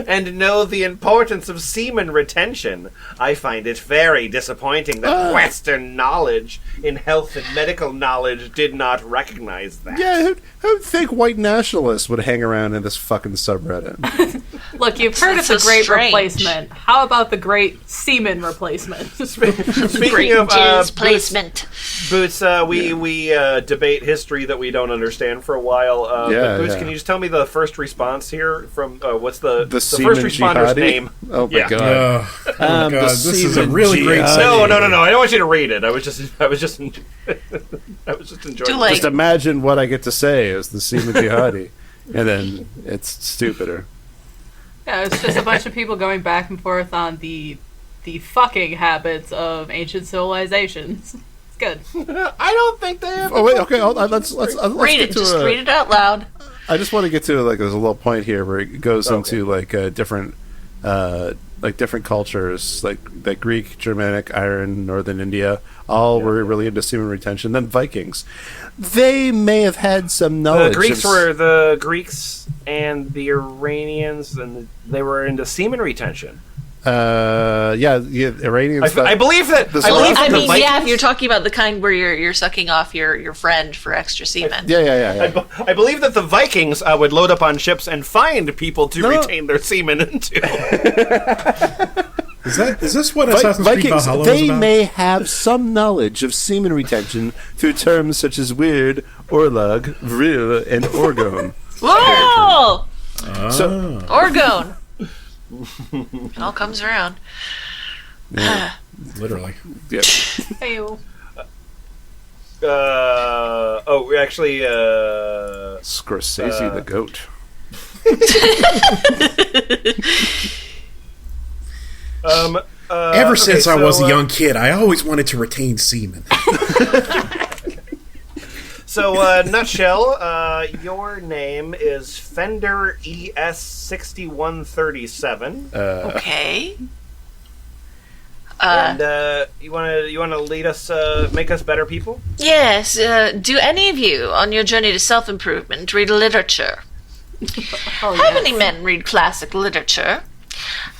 and know the importance of semen retention. I find it very disappointing that Western knowledge in health and medical knowledge did not recognize that. Yeah, who'd think white nationalists would hang around in this fucking subreddit? Look, you've heard of So the great strange. replacement. How about the great semen replacement? Speaking Great of jizz placement. Boots, we debate history that we don't understand for a while. Yeah, but Boots, yeah. can you just tell me the first response here from what's the The first semen responder's jihadi? name? Oh my Yeah. god. God, this is a really great No, segment. no. I don't want you to read it. I was just enjoying. Too late. Just imagine what I get to say as the semen jihadi, and then it's stupider. Yeah, it's just a bunch of people going back and forth on the fucking habits of ancient civilizations. It's good. I don't think they have. Oh wait, okay. Hold on, let's Read get it. to Just a- read it out loud. I just want to get to there's a little point here where it goes into different different cultures, like Greek, Germanic, Iron, Northern India, all were really into semen retention. Then Vikings, they may have had some knowledge. The Greeks were the Greeks and the Iranians, and they were into semen retention. Iranians. I believe that. I mean, Vikings, if you're talking about the kind where you're sucking off your friend for extra semen. Yeah. I believe that the Vikings would load up on ships and find people to retain their semen into. Is this what Assassin's Creed Vikings, Valhalla they was about? may have some knowledge of semen retention through terms such as weird, orlog, vril, and orgone. Whoa! So, Orgone. It all comes around. Literally. yeah. Ew. Actually, Scorsese the goat. Ever since I was a young kid, I always wanted to retain semen. So, nutshell, your name is Fender ES6137. Okay. And you want to lead us, make us better people? Yes. Do any of you, on your journey to self-improvement, read literature? How many men read classic literature?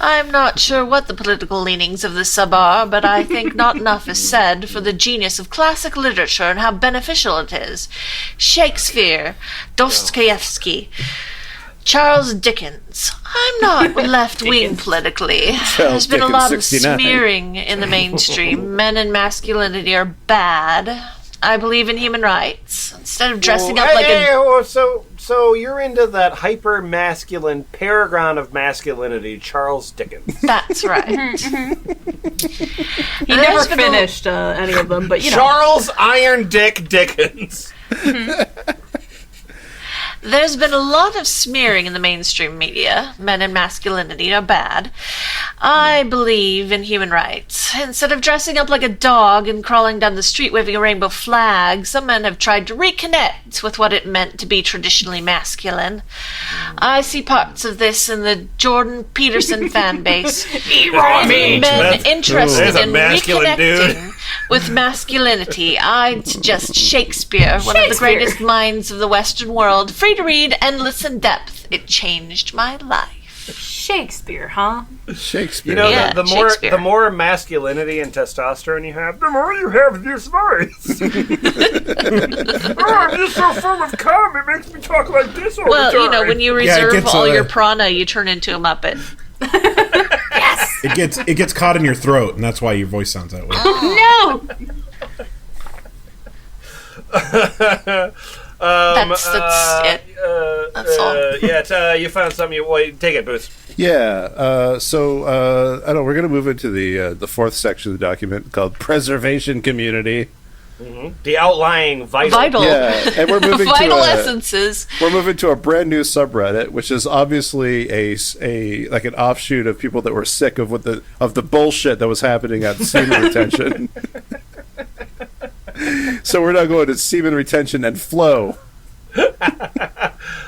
I'm not sure what the political leanings of the sub are, but I think not enough is said for the genius of classic literature and how beneficial it is. Shakespeare, Dostoevsky, Charles Dickens. I'm not left-wing politically. There's been a Dickens, lot of 69. smearing in the mainstream. Men and masculinity are bad. I believe in human rights. Instead of dressing up like a... So you're into that hyper-masculine paragon of masculinity, Charles Dickens. That's right. He never finished any of them, but you know. Charles Iron Dick Dickens. There's been a lot of smearing in the mainstream media. Men and masculinity are bad. I believe in human rights. Instead of dressing up like a dog and crawling down the street waving a rainbow flag, some men have tried to reconnect with what it meant to be traditionally masculine. I see parts of this in the Jordan Peterson fan base. Men interested in reconnecting with masculinity. I'd suggest Shakespeare, one of the greatest minds of the Western world. Free to read, endless in depth. It changed my life. Shakespeare, huh? Shakespeare. You know, Yeah, Shakespeare. the more masculinity and testosterone you have, the more you have this voice. I'm just so full of cum, it makes me talk like this all the time. Well, you know, when you Yeah, it reserve gets, all your prana, you turn into a Muppet. It gets caught in your throat, and that's why your voice sounds that way. No! That's it. That's all. You found something. Take it, Booth. Yeah. So I don't know. We're going to move into the fourth section of the document called preservation community. The outlying vital. Yeah, and we're moving Vital to essences. we're moving to a brand new subreddit, which is obviously a like an offshoot of people that were sick of the bullshit that was happening at semen retention. So we're now going to semen retention and flow.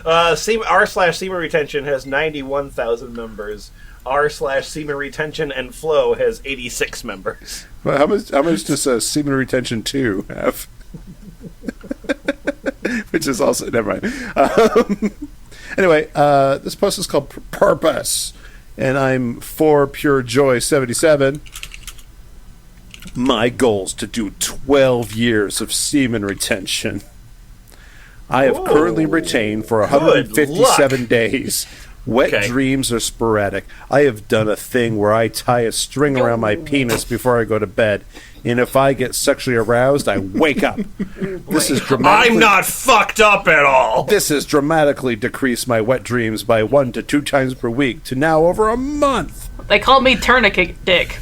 r/semen retention has 91,000 members. r/semen retention and flow has 86 members. Well, how much does semen retention 2 have? Which is also never mind. Anyway, this post is called Purpose, and I'm for Pure Joy 77. My goal is to do 12 years of semen retention. I have currently retained for 157 days. Wet Okay. dreams are sporadic. I have done a thing where I tie a string around my penis before I go to bed, and if I get sexually aroused, I wake up. This is dramatically. I'm not fucked up at all. This has dramatically decreased my wet dreams by 1 to 2 times per week to now over a month. They call me Tourniquet Dick.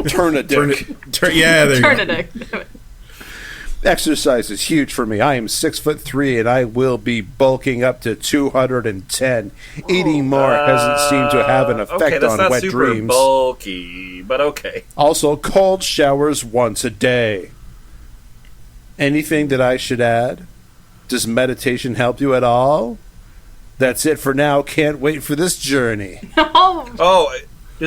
Turn a dick. Yeah, there you go. Tourniquet. Exercise is huge for me. I am 6'3" and I will be bulking up to 210. Eating more hasn't seemed to have an Okay, effect that's on not wet super dreams. bulky, but okay. Also, cold showers once a day. Anything that I should add? Does meditation help you at all? That's it for now. Can't wait for this journey. Oh,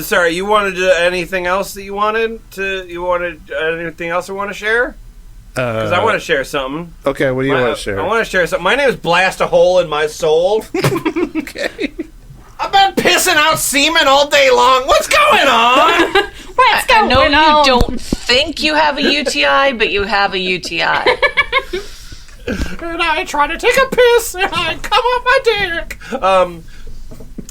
sorry. You wanted anything else that you wanted to? You wanted anything else you want to share? Because I want to share something. Okay, what do you want to share? I want to share something. My name is Blast a Hole in My Soul. Okay. I've been pissing out semen all day long. What's going on? What's I know going you on? don't think you have a UTI, but you have a UTI. And I try to take a piss, and I come up my dick.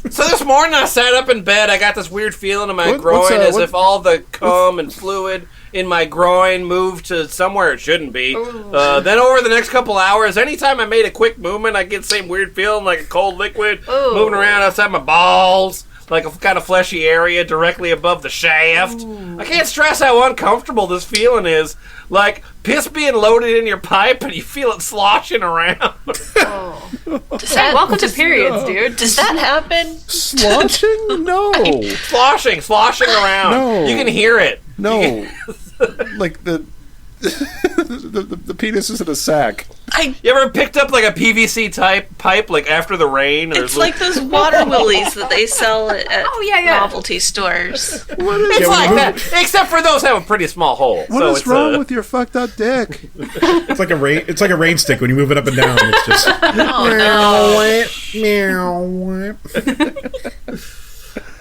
So this morning I sat up in bed. I got this weird feeling in my groin, as if all the cum and fluid in my groin moved to somewhere it shouldn't be. Then over the next couple hours, anytime I made a quick movement, I get the same weird feeling, like a cold liquid moving around outside my balls, like a kind of fleshy area directly above the shaft. I can't stress how uncomfortable this feeling is. Like piss being loaded in your pipe and you feel it sloshing around. Hey, welcome to periods, dude. Does that happen? Sloshing? No. sloshing around. No. You can hear it. No. Like the penis is in a sack. You ever picked up like a PVC type pipe like after the rain? It's like those water willies that they sell at novelty stores. It's like that, except for those have a pretty small hole. What is wrong with your fucked up dick? It's like a rain. It's like a rain stick when you move it up and down. It's just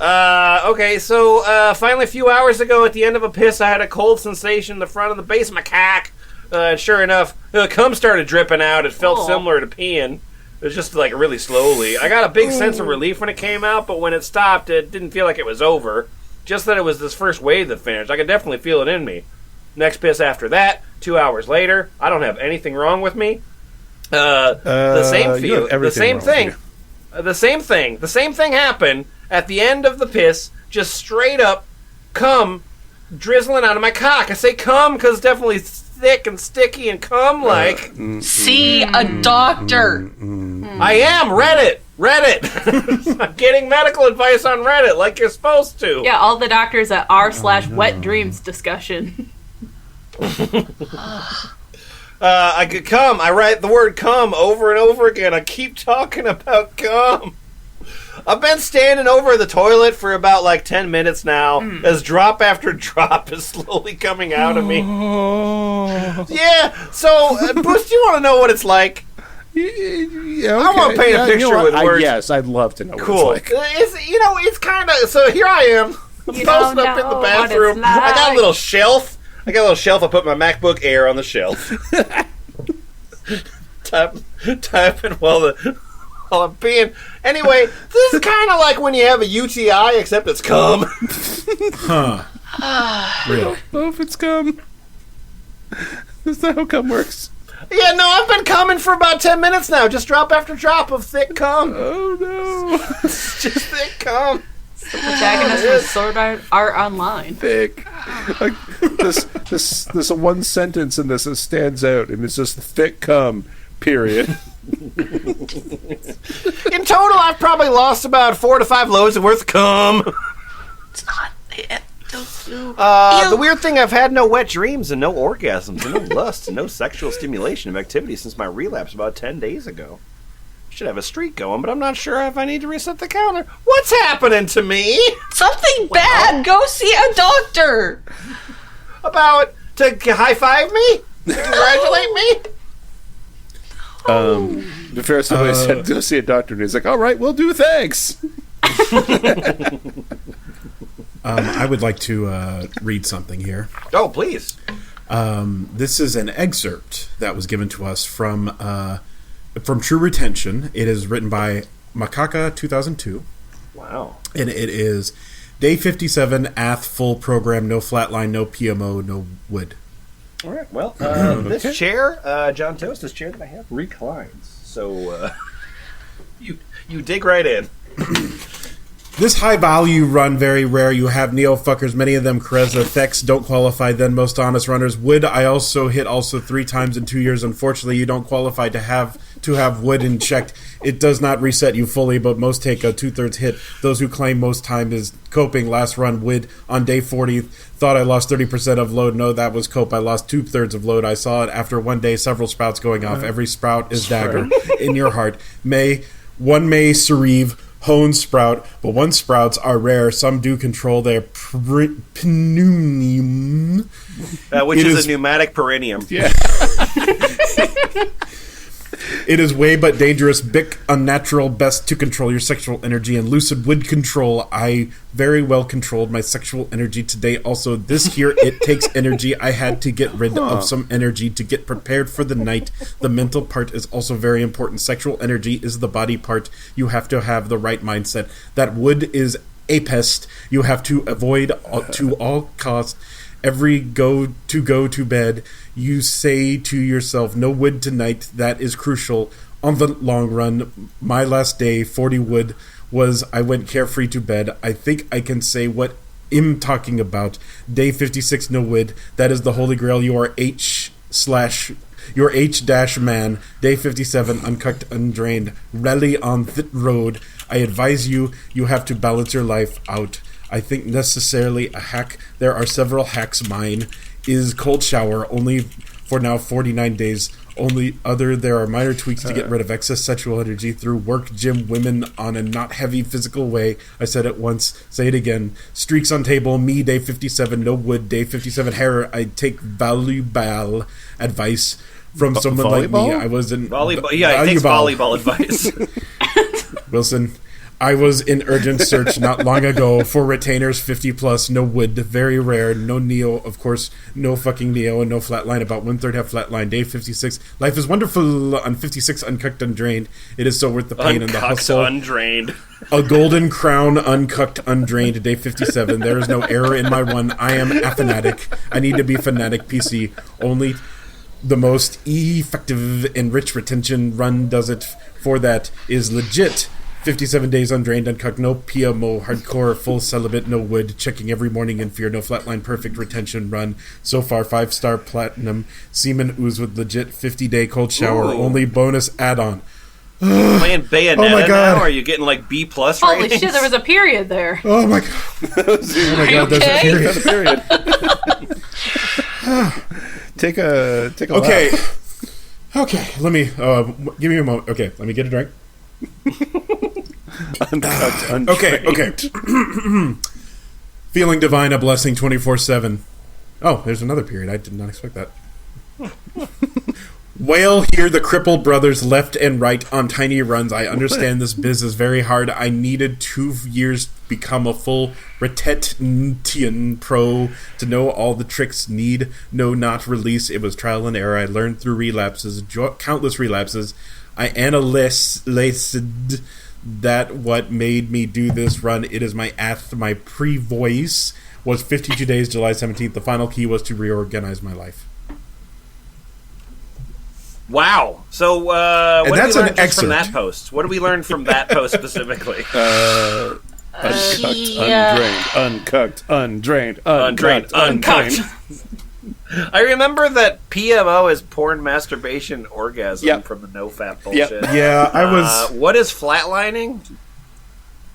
Okay, so finally a few hours ago at the end of a piss, I had a cold sensation in the front of the base of my cock. And sure enough, cum started dripping out. It felt similar to peeing. It was just like really slowly. I got a big sense of relief when it came out, but when it stopped, it didn't feel like it was over. Just that it was this first wave that finished. I could definitely feel it in me. Next piss after that, 2 hours later, I don't have anything wrong with me. The same feel, the same thing. The same thing happened at the end of the piss. Just straight up cum drizzling out of my cock. I say cum because it's definitely thick and sticky and cum like. See a doctor. I am Reddit. I'm getting medical advice on Reddit like you're supposed to. Yeah, all the doctors at r/wet dreams discussion. I could cum. I write the word cum over and over again. I keep talking about cum. I've been standing over the toilet for about like 10 minutes now as drop after drop is slowly coming out of me. Yeah, so, Bruce, do you want to know what it's like? Yeah, okay. I want to paint a picture with words. Yes, I'd love to know Cool. what it's like. It's kind of... So here I am, posted up in the know what it's bathroom. I got a like. little shelf. I put my MacBook Air on the shelf. Typing while I'm peeing. Anyway, this is kind of like when you have a UTI, except it's cum. really. Oh, if it's cum. Is that how cum works? Yeah, no, I've been coming for about 10 minutes now. Just drop after drop of thick cum. Oh, no. It's just thick cum. Protagonist from Sword Art Online. Thick. Like, this one sentence in this that stands out, and it's just thick cum, period. In total, I've probably lost about 4 to 5 loads of worth of cum. It's not. The weird thing, I've had no wet dreams and no orgasms and no lust and no sexual stimulation of activity since my relapse about 10 days ago. Should have a streak going, but I'm not sure if I need to reset the counter. What's happening to me? Something bad. Go see a doctor. About to high-five me? To congratulate me? Before somebody said, go see a doctor, and he's like, all right, we'll do, thanks. I would like to read something here. Oh, please. This is an excerpt that was given to us from True Retention. It is written by Macaca 2002. Wow. And it is day 57, Ath, full program, no flatline, no PMO, no wood. All right. Well, this chair, John Toast, this chair that I have reclines. So you dig right in. This high value run, very rare. You have neo fuckers, many of them Kareza. Thex don't qualify, then most honest runners. Wood, I also hit 3 times in 2 years. Unfortunately, you don't qualify to have wood in checked. It does not reset you fully, but most take a 2/3 hit. Those who claim most time is coping. Last run, wood on day 40. Thought I lost 30% of load. No, that was cope. I lost 2/3 of load. I saw it after one day, several sprouts going off. Every sprout is dagger in your heart. One may Cereave, Hone sprout, but one sprouts are rare. Some do control their pneumonium. Which is a pneumatic perineum. Yeah. It is way but dangerous, bic, unnatural, best to control your sexual energy, and lucid would control. I very well controlled my sexual energy today. Also, this here, it takes energy. I had to get rid of some energy to get prepared for the night. The mental part is also very important. Sexual energy is the body part. You have to have the right mindset. That wood is a pest. You have to avoid to all costs. Every go to bed, you say to yourself, no wood tonight. That is crucial. On the long run, my last day, 40 wood, was I went carefree to bed. I think I can say what I'm talking about. Day 56, no wood. That is the holy grail. You are your H-man. Day 57, uncucked, undrained. Rally on the road. I advise you have to balance your life out. I think necessarily a hack. There are several hacks. Mine is cold shower, only for now 49 days. There are minor tweaks to get rid of excess sexual energy through work, gym, women on a not heavy physical way. I said it once, say it again. Streaks on table, me, day 57, no wood, day 57, hair. I take volleyball advice from someone like me. I was in volleyball. Yeah, it takes volleyball advice. Wilson, I was in urgent search not long ago for retainers 50 plus, no wood, very rare, no neo, of course, no fucking neo, and no flatline. About 1/3 have flatline. Day 56, life is wonderful. On 56, uncucked, undrained. It is so worth the pain and the hustle. Undrained. A golden crown, uncucked, undrained. Day 57. There is no error in my run. I am a fanatic. I need to be fanatic PC. Only the most effective and rich retention run does it. For that is legit. 57 days undrained, uncucked, no PMO, hardcore, full celibate, no wood, checking every morning in fear, no flatline, perfect retention run. So far, 5-star platinum, semen ooze with legit 50-day cold shower, only bonus add-on. Playing Bayonetta Oh my God. now? Are you getting like B+ ratings? Holy shit, there was a period there. Oh my god. Oh my god, there's a period. Take a Okay. laugh. Okay, let me, give me a moment. Okay, let me get a drink. Uncut, Okay. Feeling divine, a blessing 24/7. Oh, there's another period. I did not expect that. Whale here, the crippled brothers left and right on tiny runs. I understand this biz is very hard. I needed 2 years to become a full retention pro to know all the tricks need, no not release. It was trial and error. I learned through relapses, countless relapses. I analyzed that what made me do this run. It is my my pre-voice was 52 days, July 17th. The final key was to reorganize my life. Wow. So, what did we that's learn an just from excerpt. that post? What did we learn from that post specifically? Uncucked, undrained, Undrained, uncucked. I remember that PMO is porn masturbation orgasm Yep. from the no-fap bullshit. Yeah, I was What is flatlining?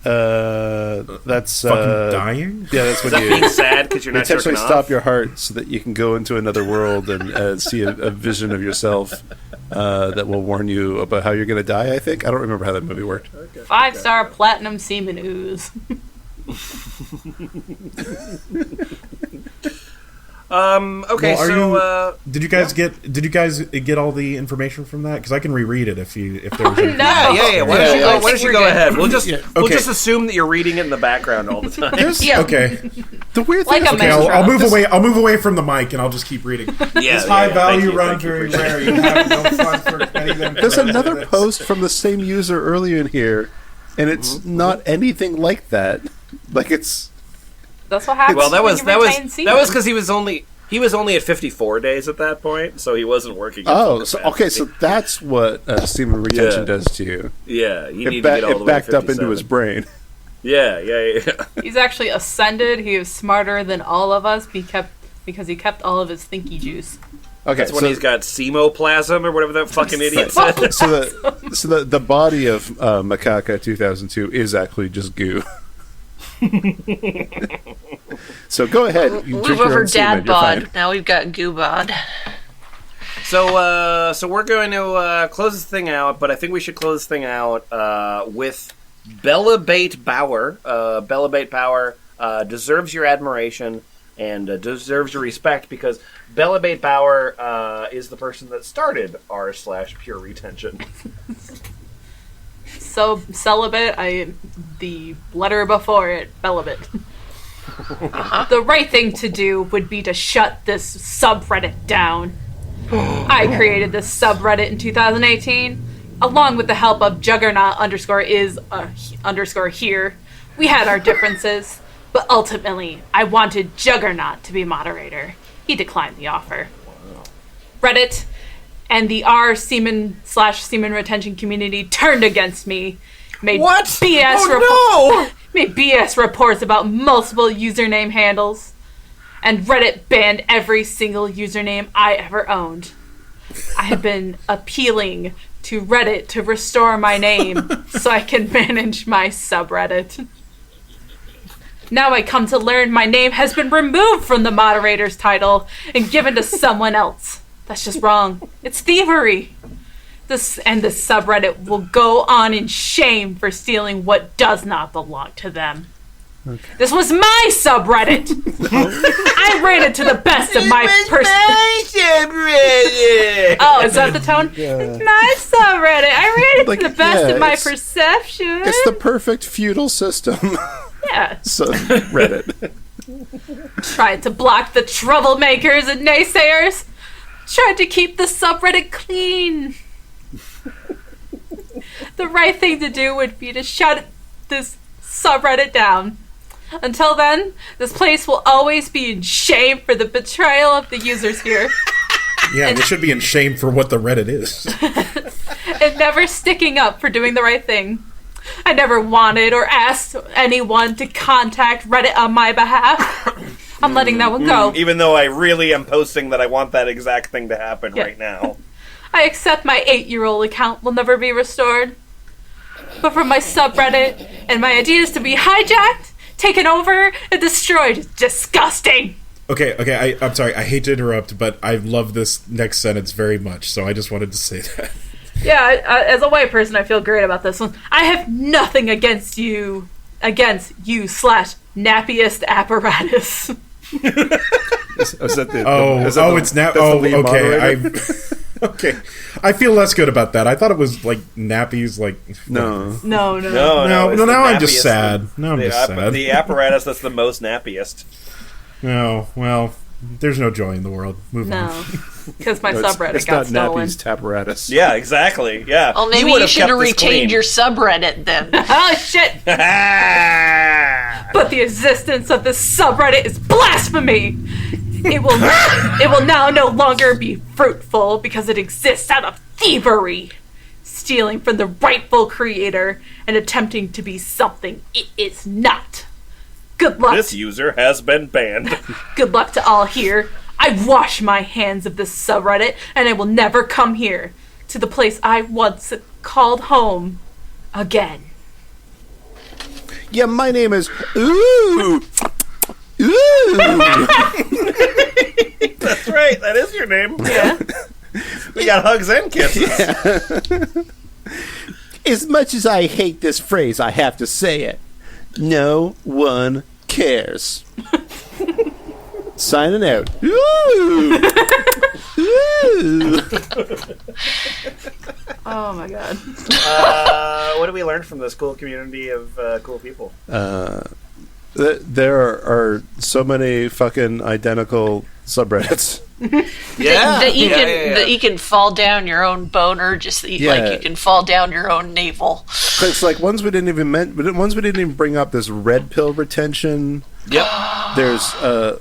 That's fucking dying. Yeah, that's Is when that you being sad because you're not intentionally jerking stop off? your heart so that you can go into another world and see a vision of yourself that will warn you about how you're going to die. I think I don't remember how that movie worked. 5-star platinum semen ooze. Okay, Well, so did you guys get all the information from that? Because I can reread it if there was. anything. no. yeah. Why don't you I go, why don't think you we're go good. ahead? We'll just we'll Okay. just assume that you're reading it in the background all the time. Yeah. Okay. The weird Like thing a is, Okay, Minstrel. I'll move away. I'll move away from the mic and I'll just keep reading. This high value run very rare. You have no fun for any of them. there's another post from the same user earlier in here And it's not anything like that. Like it's. That's what happens. Well, that when was you that was retain semen. that was because he was only at 54 days at that point, so he wasn't working. At full So capacity. so that's what semen retention Yeah. does to you. Yeah, you need It, to get all the way backed to up into his 57. brain. Yeah. He's actually ascended. He was smarter than all of us because he kept all of his thinky juice. Okay, That's when he's got semoplasm or whatever that fucking idiot said. so the body of Macaca 2002 is actually just goo. So go ahead. You Move drink your over own semen, dad you're bod. fine. Now we've got goo bod. So we're going to close this thing out, but I think we should close this thing out with Bellabate Bauer. Bellabate Bauer deserves your admiration and deserves your respect because Bellabate Bauer is the person that started r/pure retention. So celibate, the letter before it, celibate. The right thing to do would be to shut this subreddit down. I created this subreddit in 2018, along with the help of Juggernaut _ here. We had our differences, but ultimately, I wanted Juggernaut to be moderator. He declined the offer. Reddit and the r/semen retention community turned against me, made What? BS made BS reports about multiple username handles, and Reddit banned every single username I ever owned. I have been appealing to Reddit to restore my name so I can manage my subreddit. Now I come to learn my name has been removed from the moderator's title and given to someone else. That's just wrong. It's thievery. This subreddit will go on in shame for stealing what does not belong to them. Okay. This was my subreddit. I ran it to the best of my Oh, is that the tone? Yeah. It's my subreddit. I ran it to the best of my it's perception. It's the perfect feudal system. Yeah. So Reddit. Tried to block the troublemakers and naysayers. Tried to keep the subreddit clean. The right thing to do would be to shut this subreddit down. Until then, this place will always be in shame for the betrayal of the users here. Yeah, they should be in shame for what the Reddit is. And never sticking up for doing the right thing. I never wanted or asked anyone to contact Reddit on my behalf. I'm letting that one go. Even though I really am posting that I want that exact thing to happen right now. I accept my 8-year-old account will never be restored. But for my subreddit and my ideas to be hijacked, taken over, and destroyed is disgusting. Okay, I'm sorry, I hate to interrupt, but I love this next sentence very much, so I just wanted to say that. Yeah, as a white person, I feel great about this one. I have nothing against you /nappiest apparatus. Okay. I feel less good about that. I thought it was like nappies, like No. No. it's now the I'm just nappiest sad. Now I'm just sad. The apparatus that's the most nappiest. No, well, there's no joy in the world. Move on. Because my No, subreddit it's got not stolen. Nappy's apparatus. Yeah, exactly. Yeah. Well, maybe would you have should have kept this retained clean. your subreddit then. Oh, shit! But the existence of this subreddit is blasphemy! It will now no longer be fruitful because it exists out of thievery, stealing from the rightful creator and attempting to be something it is not. Good luck. This user has been banned. Good luck to all here. I wash my hands of this subreddit, and I will never come here, to the place I once called home, again. Yeah, my name is Ooh. That's right. That is your name. Yeah. We got hugs and kisses. As much as I hate this phrase, I have to say it. No one cares. Signing out. Ooh. Ooh. Oh my god. What did we learn from this cool community of cool people? There are so many fucking identical subreddits. Yeah, that you yeah, can yeah, yeah. that you can fall down your own bone, or just that you, like you can fall down your own navel. It's like ones we didn't even bring up. There's red pill retention. Yep. There's there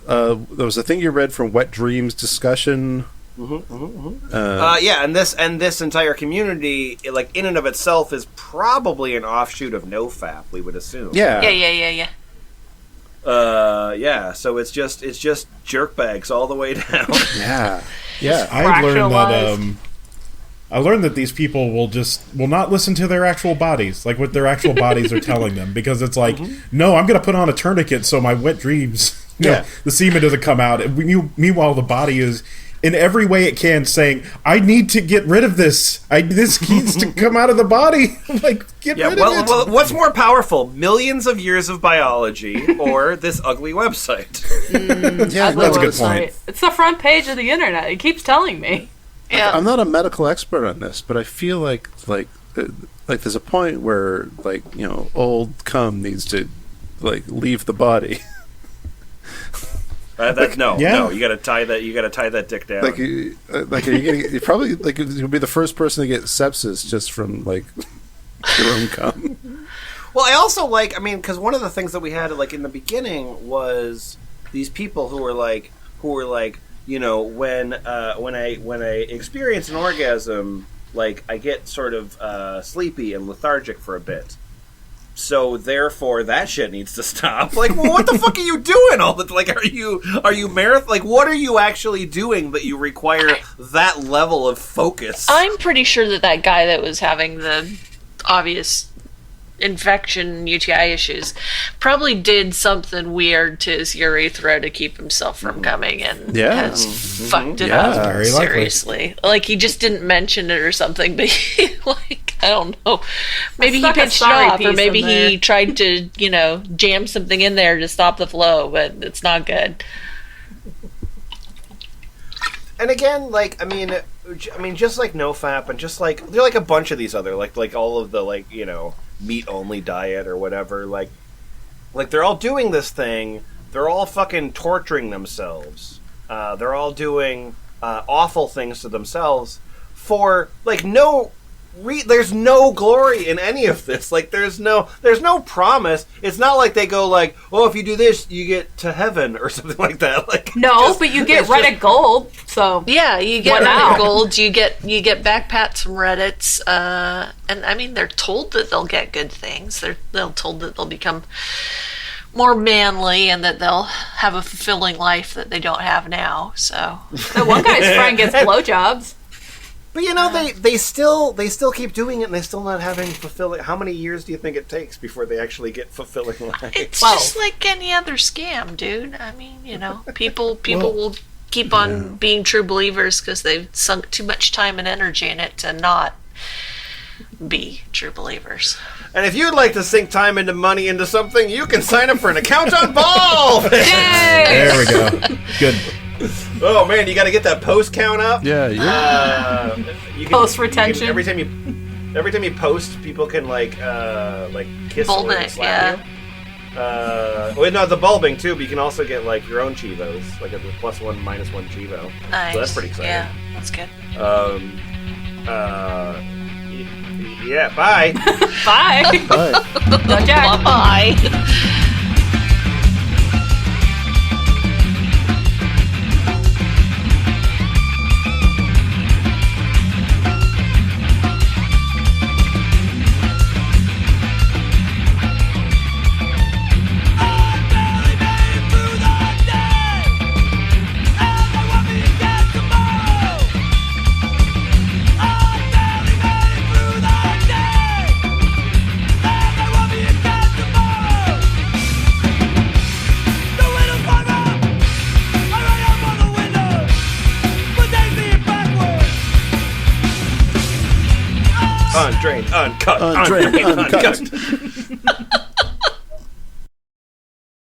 was a thing you read from Wet Dreams discussion. Yeah, and this entire community, like in and of itself, is probably an offshoot of NoFap. We would assume. Yeah. Yeah. Yeah. So it's just jerkbags all the way down. Yeah. Yeah. I learned that these people will not listen to their actual bodies, like what their actual bodies are telling them, because it's like, no, I'm going to put on a tourniquet so my wet dreams, the semen doesn't come out. And meanwhile, the body is in every way it can saying, I need to get rid of this. This needs to come out of the body. Like, get rid of it. Well, what's more powerful, millions of years of biology or this ugly website? Yeah, that's a good point. It's the front page of the internet. It keeps telling me. Yeah. I'm not a medical expert on this, but I feel like there's a point where old cum needs to leave the body. No, you got to tie that. You got to tie that dick down. Are you probably you'll be the first person to get sepsis just from your own cum. Well, I also because one of the things that we had in the beginning was these people who were like, when I experience an orgasm, I get sort of sleepy and lethargic for a bit. So therefore, that shit needs to stop. Well, what the fuck are you doing? Are you marathon? What are you actually doing that you require that level of focus? I'm pretty sure that guy that was having the obvious infection UTI issues probably did something weird to his urethra to keep himself from coming, and has fucked it up very seriously. He just didn't mention it or something, but I don't know, maybe he pinched it off, or maybe he tried to jam something in there to stop the flow, but it's not good. And again, just like NoFap, and just they're a bunch of these other all of the meat only diet or whatever, they're all doing this thing. They're all fucking torturing themselves. They're all doing awful things to themselves for there's no glory in any of this. There's no promise. It's not like they go if you do this, you get to heaven or something like that. But you get Reddit gold. So yeah, you get Reddit gold. You get backpats from Reddits, and they're told that they'll get good things. They're told that they'll become more manly and that they'll have a fulfilling life that they don't have now. So the one guy's friend gets blowjobs. But they still keep doing it, and they're still not having fulfilling. How many years do you think it takes before they actually get fulfilling life? It's just like any other scam, dude. People will keep on being true believers because they've sunk too much time and energy in it to not be true believers. And if you'd like to sink time and money into something, you can sign up for an account on Ball. There we go. Good. Oh man, you got to get that post count up. Yeah. You can, Post retention. Every time you post, people can kiss Bulb or it, slap you. The bulbing too, but you can also get your own chivos, a +1, -1 chivo. Nice. So that's pretty exciting. Yeah, that's good. Yeah. Bye. Bye. Bye. Go Jack. Bye. Undrained, uncut, Undrained, undrained, uncut. uncut.